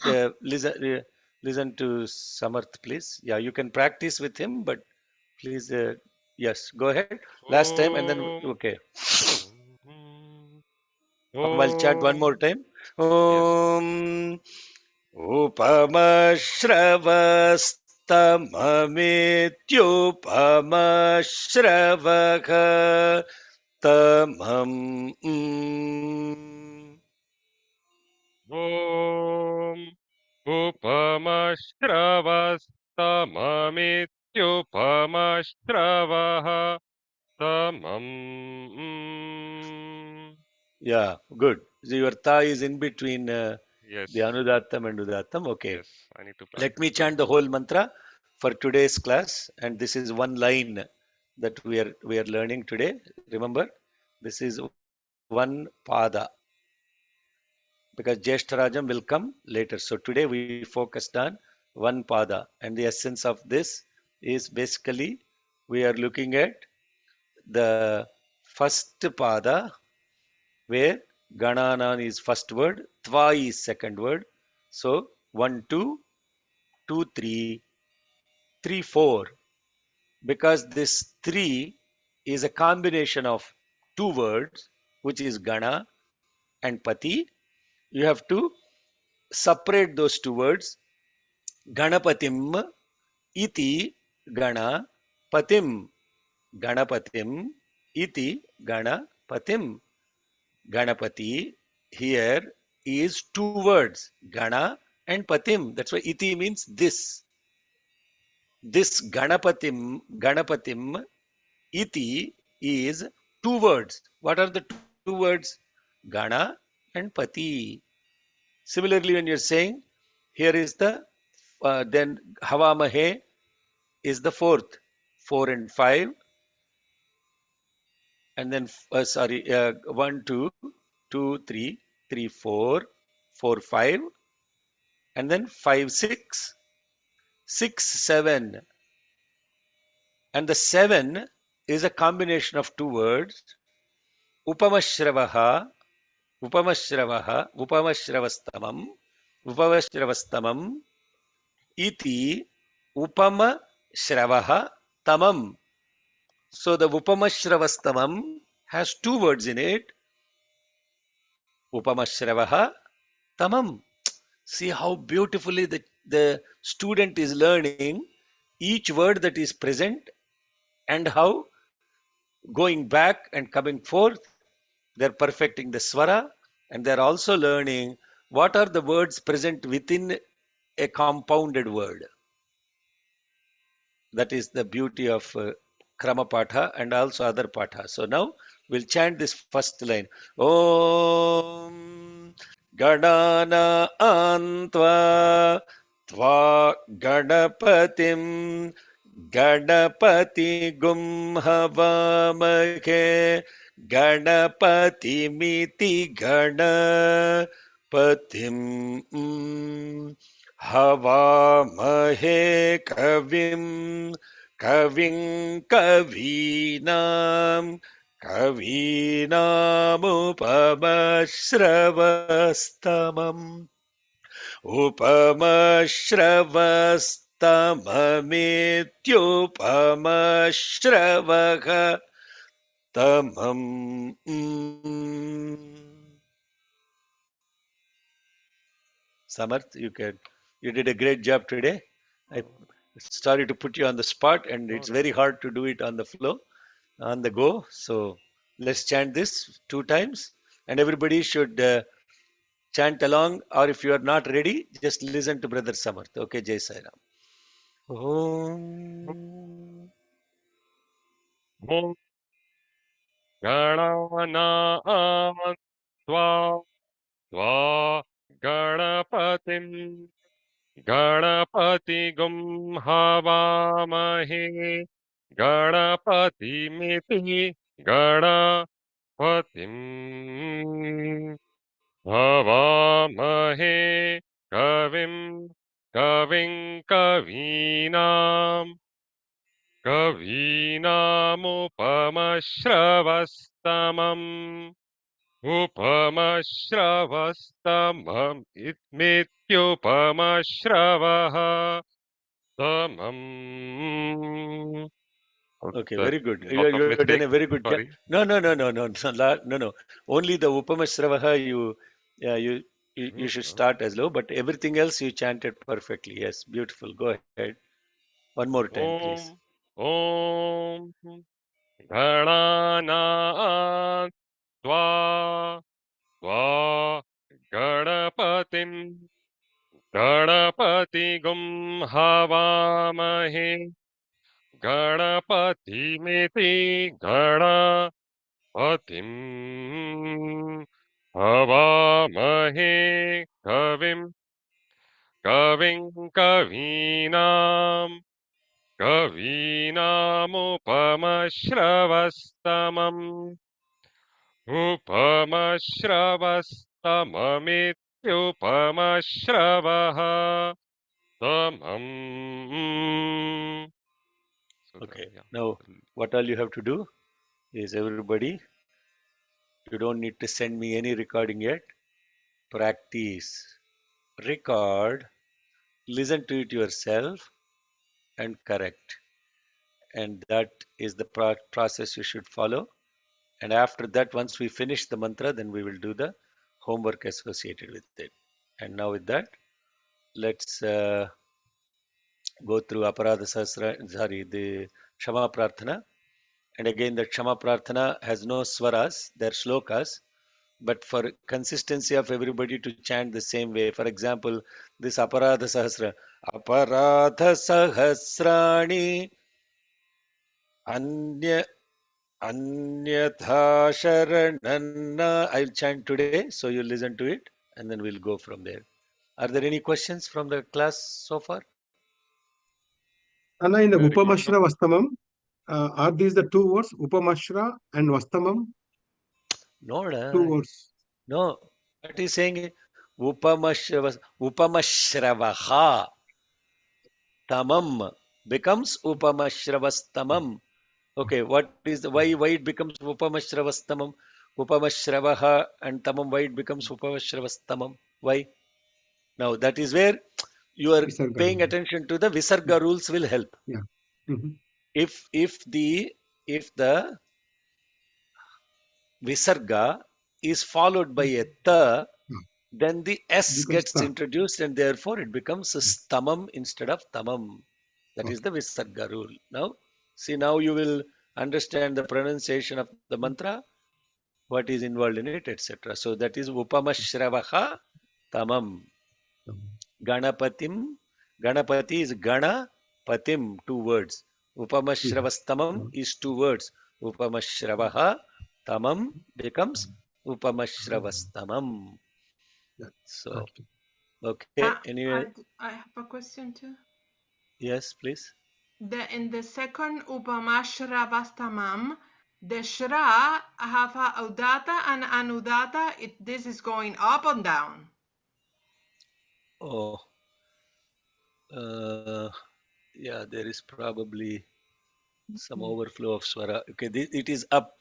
listen to Samarth, please. Yeah, you can practice with him, but please, yes, go ahead. Last time, and then Om. okay. I'll chant one more Om. time. Yes. Om Upamashravastamamityupamashravaka tamam. Om Upamashravastamamityupamashravah Tamam. Yeah, good. So your tha is in between Yes, the Anudattam and Udattam. Okay. yes, I need to Let practice me the chant the whole mantra for today's class. And this is one line that we are learning today. Remember, this is one pada because Jeshtarajam will come later. So today we focused on one pada. And the essence of this is basically we are looking at the first pada where Gananan is first word, Tva is second word. So 1, 2, 2, 3, 3, 4. Because this 3 is a combination of two words, which is Gana and Pati, you have to separate those two words. Ganapatim iti Ganapatim. Ganapatim iti Ganapatim. Ganapati here is two words, Gana and Patim. That's why iti means this. This Ganapatim iti is two words. What are the two words? Gana and Pati. Similarly, when you're saying, here is the, then Havamahe is the fourth. 4 and 5. And then, sorry, 1, 2, 2, 3, 3, 4, 4, 5. And then 5, 6, 6, 7. And the 7 is a combination of two words, Upamashravah, Upamashravastamam, Upamashravastamam, iti, Upamashravah, tamam. So the Upamashravastamam has two words in it, Upamashravah, tamam. See how beautifully the student is learning each word that is present and how going back and coming forth, they're perfecting the swara and they're also learning what are the words present within a compounded word. That is the beauty of Krama Patha and also other Patha. So now we'll chant this first line. Om Gadana Antva Tva Gadapatim Gadapati Gum Havamake Gadapati Miti Gadapatim हवामहे कविं Kaving kavinam kavinamupamasravastamam upamashravastamamityupamashravah tamam. Samarth, you did a great job today. I Oh, sorry to put you on the spot, and no, it's no, very no. hard to do it on the flow, on the go. So let's chant this 2 times, and everybody should chant along. Or if you are not ready, just listen to Brother Samarth. Okay, Jai Sai Ram. Om. Om Ganana Tva Tva Ganapatim Ganapatigum Havamahe Ganapatimiti Ganapatim Havamahe Kavim Kavim Kavinamupamashravastamam Upamashravastamam Itmityupamashravah Tamam. Oh, Okay, that very good. lots of You have done a mistakes. very good job. Sorry. No, no, no, no, no, no, no, no. Only the Upamashravaha yeah, you should start as low, but everything else you chanted perfectly. Yes, beautiful. Go ahead. One more time, please. Om Om Ghanana Tva Tva Ganapatim Ganapatigum Havamahe Ganapatimiti Ganapatim Havamahe Kavim Kavinam Kavinamupamashravastamam Upamashravastamamityupamashravah Tamam. So Okay. yeah. Now, what all you have to do is everybody, you don't need to send me any recording yet. Practice, record, listen to it yourself, and correct. And that is the process you should follow. And after that, once we finish the mantra, then we will do the homework associated with it. And now with that, let's go through Aparadha Sahasra, sorry, the Shama Prarthana. And again, the Shama Prarthana has no swaras, they're slokas. But for consistency of everybody to chant the same way, for example, this Aparadha Sahasra, Aparadha Sahasrani, Anya Anyatha Sharananna. I'll chant today, so you listen to it, and then we'll go from there. Are there any questions from the class so far? Anna, in the Very good, sir. Upamashra Vastamam, are these the two words, Upamashra and Vastamam? No, Two da. words. No. What is saying? Upamashravaha tamam becomes upamashravastamam. Okay, what is the why it becomes upamashravastamam? Upamashravaha and tamam, why it becomes upamashravastamam? Why? Now that is where you are Visarga. paying attention to the Visarga rules will help. Yeah. Mhm. If the Visarga is followed by a ta, Yeah. then the S Becomes gets ta. introduced and therefore it becomes a Yeah. stamam instead of tamam. That is Okay. the Visarga rule. Now, see, now you will understand the pronunciation of the mantra, what is involved in it, etc. So that is Upamashravaha tamam. Ganapatim. Ganapati is Gana Patim, 2 words. Mhm. Upamashravastamam Mhm. is 2 words. Upamashravah Tamam becomes Upamashravastamam. Yeah. So, Okay. okay. Anyway, I have a question too. yes, please. In the second Upamashravastamam, the Shra have a Udata and Anudata. This is going up and down. Oh, uh, yeah, there is probably. some overflow of swara. Okay, it is up.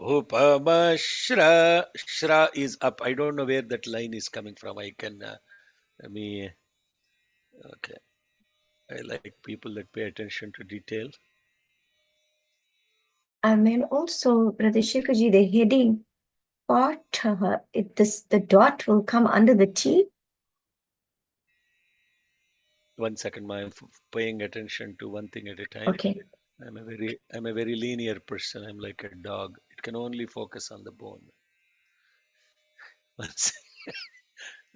Upama shra. Shra is up. I don't know where that line is coming from. I can, let me, okay. I like people that pay attention to detail. And then also, Brother Shekaji, the heading part, the dot will come under the T. One second, I'm paying attention to one thing at a time. Okay. I'm a very linear person. I'm like a dog. It can only focus on the bone. One second.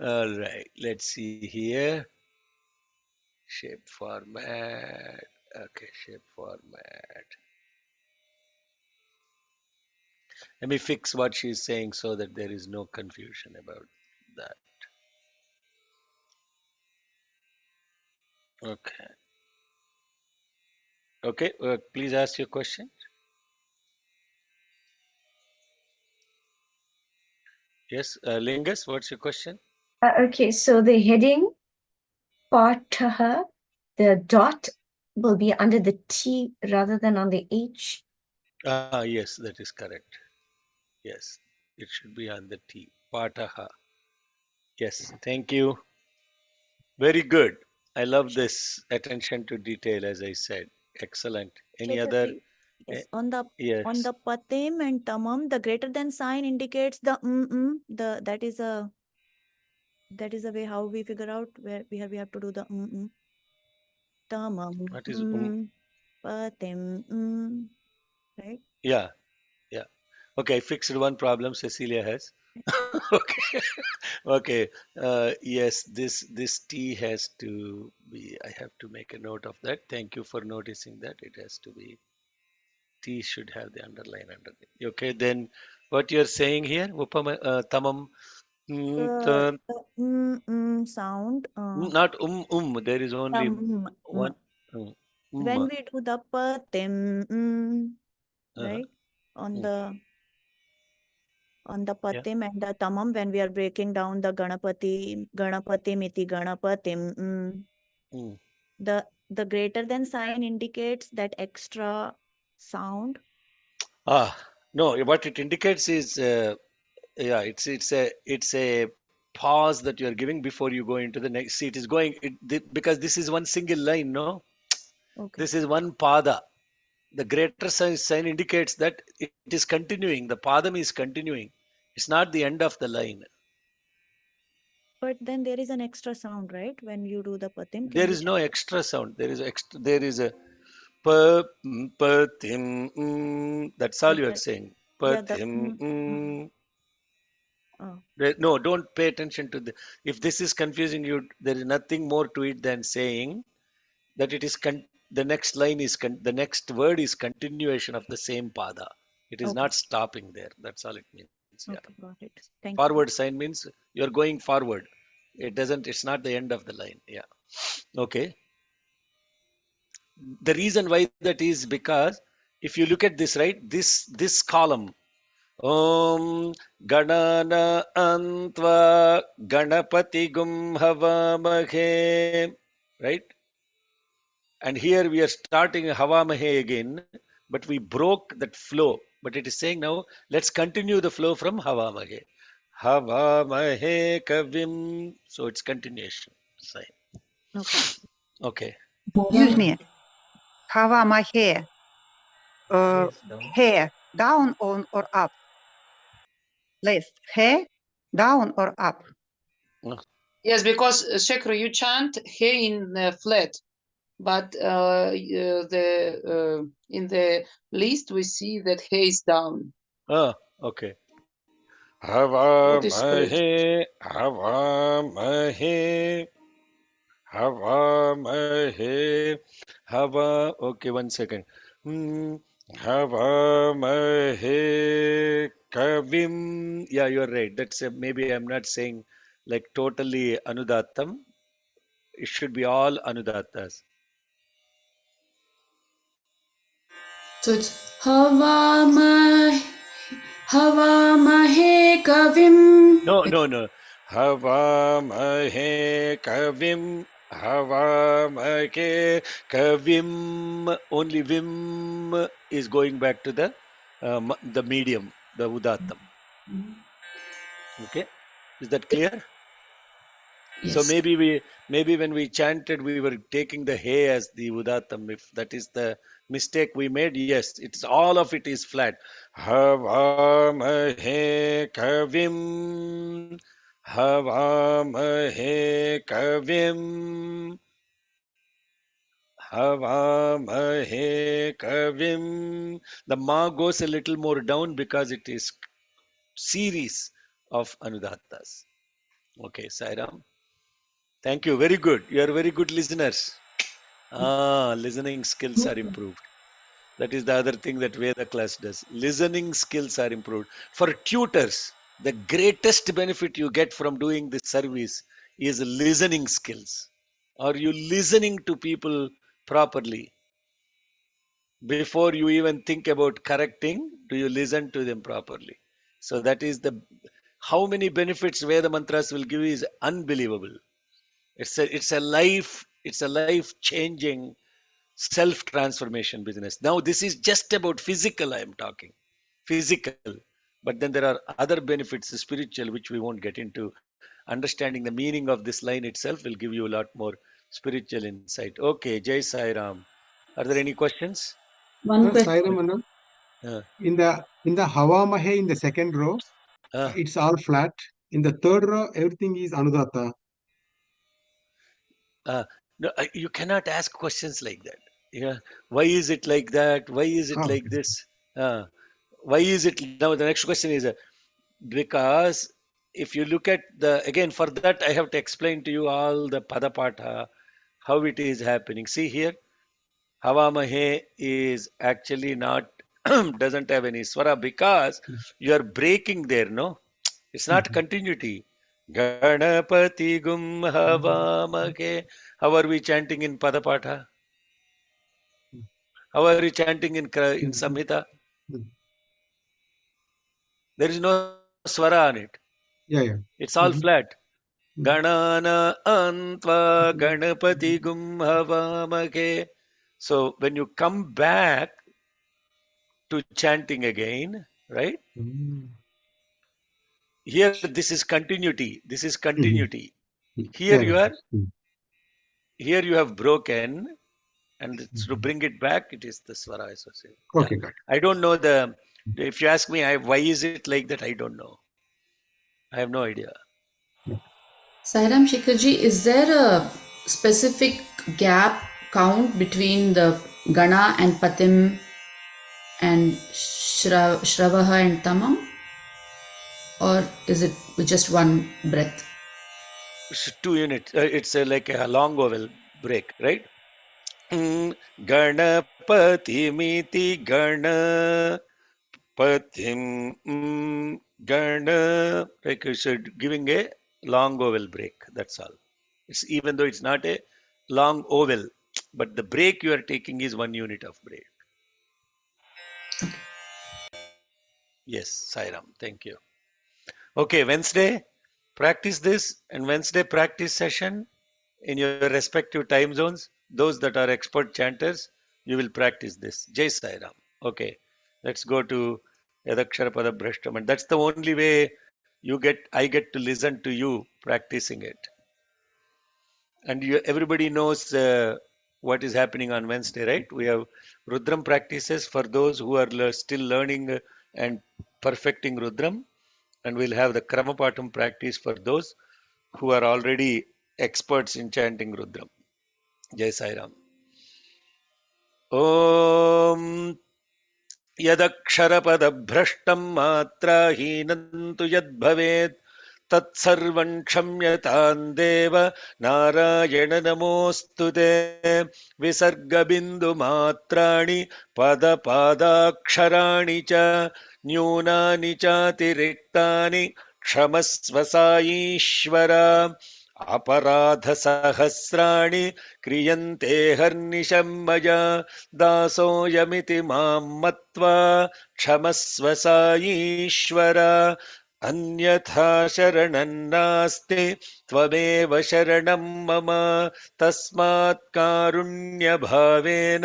All right, let's see here. Shape format. Okay, shape format. Let me fix what she's saying so that there is no confusion about that. Okay. Okay, please ask your question. Yes, Lingus, what's your question? Okay, so the heading part, the dot will be under the T rather than on the H. Ah, yes, that is correct. Yes, it should be on the T. Pataha. Yes, thank you. Very good. I love this attention to detail, as I said. Excellent. Any other? Shekaji, yes, on Yes. the patim and tamam, the greater than sign indicates the that is a way how we figure out where we have to do the tamam What is patim right? Yeah, yeah. Okay, I fixed one problem Cecilia has. Okay. Okay. Yes, this T has to be, I have to make a note of that. Thank you for noticing that. It has to be, T should have the underline underneath. Okay, then what you're saying here, Upama, tamam, The sound not there is only one. when we do the patim Uh-huh. right on the Yeah. patim and the tamam, when we are breaking down the ganapati miti ganapatim the greater than sign indicates that extra sound. No, what it indicates is, yeah, it's a pause that you are giving before you go into the next. See, it is going because this is one single line. No, Okay. this is one pada. The greater sign indicates that it is continuing. The padam is continuing. It's not the end of the line. But then there is an extra sound, right? When you do the patim, There can we is no chant? extra sound. There is a pa patim. That's all you are saying. Yeah, the Patim. oh. No, don't pay attention to the. If this is confusing you, there is nothing more to it than saying that it is the next line is the next word is continuation of the same pada. It is Okay. not stopping there. That's all it means. Yeah. Okay, got it. Thank you. Forward sign means you are going forward. It doesn't. It's not the end of the line. Yeah. Okay. The reason why that is because if you look at this, right, this column, Om Ganana Antva Ganapati Gum Havamahe, right? And here we are starting Havamahe again, but we broke that flow. But it is saying now, let's continue the flow from Havamahe. Havamahe Kavim. So it's continuation sign. Okay. Okay. Excuse me. Hava my hair. Hair down on or up? Left. Hair down or up? Yes, because Shekar, you chant he in flat, but in the list we see that he is down. Okay. What is correct? Havamahe. Havamahe. Okay, one second. Havamahe kavim. Yeah, you're right. That's maybe I'm not saying like totally anudatam. It should be all anudatas. So it's Havamahe Kavim. No. Havamahe kavim. Havamahe kavim. Only vim is going back to the medium, the udattam. Okay, is that clear? So Yes. maybe when we chanted, we were taking the hey as the udattam. If that is the mistake we made, yes, it's all of it is flat. Havamahe kavim, havamahe kavim, havamahe kavim. The ma goes a little more down because it is series of anudattas. Okay, Sairam. Thank you. Very good. You are very good listeners. Listening skills are improved. That is the other thing that Veda class does. Listening skills are improved. For tutors, the greatest benefit you get from doing this service is listening skills. Are you listening to people properly? Before you even think about correcting, do you listen to them properly? So that is how many benefits Veda mantras will give is unbelievable. It's a life changing self transformation business. Now this is just about physical I am talking. Physical. But then there are other benefits, spiritual, which we won't get into. Understanding the meaning of this line itself will give you a lot more spiritual insight. Okay, Jai Sai Ram. Are there any questions? One question. Sai Ram, Uh, in the Havamahe in the second row, uh, it's all flat. In the third row, everything is Anudatta. no, you cannot ask questions like that. Yeah. Why is it like that? Why is it like Okay. this? Uh, why is it now? The next question is because if you look at again for that I have to explain to you all the padapatha, how it is happening. See here, Havamahe is actually not doesn't have any swara because you are breaking there, no? It's not continuity. Ganapati gum havamahe. How are we chanting in padapatha? How are we chanting in Samhita? There is no swara on it. Yeah, yeah. It's all flat. Mhm. Ganana antva ganapati gum havamake. So when you come back to chanting again, right? Mhm. Here this is continuity. This is Mhm. continuity. Here Yeah, you yeah. are. Mhm. Here you have broken, and to Mhm. bring it back, it is the swara associated. Yeah, Okay, got I don't know the. If you ask me, why is it like that? I don't know. I have no idea. it. Sairam Shikharji, is there a specific gap count between the Gana and Patim and Shravaha and Tamam? Or is it just one breath? It's 2 units. It's like a long vowel break, right? Ganapati gana patim gana. Like you said, giving a long vowel break. That's all. It's even though it's not a long vowel, but the break you are taking is 1 unit of break. Yes, Sairam. Thank you. Okay, Wednesday, practice this, and Wednesday practice session in your respective time zones. Those that are expert chanters, you will practice this. Jai Sai Ram. Okay, let's go to Yadakshara Pada Brashtam. And that's the only way I get to listen to you practicing it. And everybody knows what is happening on Wednesday, right? We have Rudram practices for those who are still learning and perfecting Rudram. And we'll have the Kramapatam practice for those who are already experts in chanting Rudram. Jai Sai Ram. ॐ यदक्षरपदभ्रष्टं मात्राहीनं तु यद्भवेत् तत्सर्वं क्षम्यतां देव नारायण नमोऽस्तु ते विसर्गबिन्दुमात्राणि पदपादाक्षराणि च न्यूनानि चातिरिक्तानि क्षमस्व साईश्वर अपराधसहस्राणि क्रियन्ते हर्निशं मया दासोऽयमिति मां मत्वा क्षमस्व साईश्वर अन्यथा शरणं नास्ति त्वमेव शरणं मम तस्मात् कारुण्यभावेन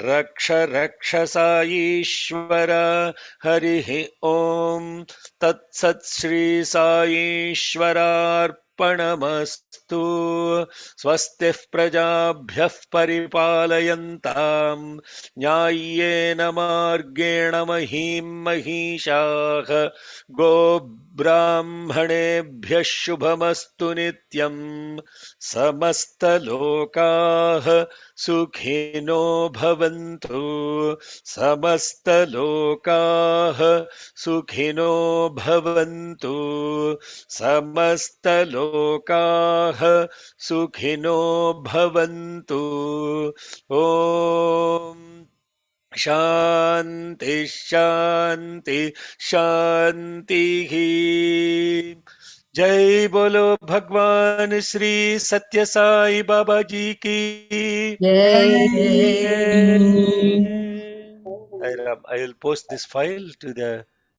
रक्ष रक्ष साईश्वर हरिः ॐ तत्सत् श्री साईश्वरार्पणमस्तु स्वस्तिः प्रजाभ्यः परिपालयन्ताम् न्याय्येन मार्गेण महीं महिषाः गोब्राह्मणेभ्यः शुभमस्तु नित्यम् समस्तलोकाः सुखिनो भवन्तु समस्तलोकाः सुखिनो भवन्तु समस्तलोकाः सुखिनो भवन्तु ॐ शांति शांति शांति जय बोलो भगवान श्री सत्य साई बाबा जी की Yay. I will post this file to the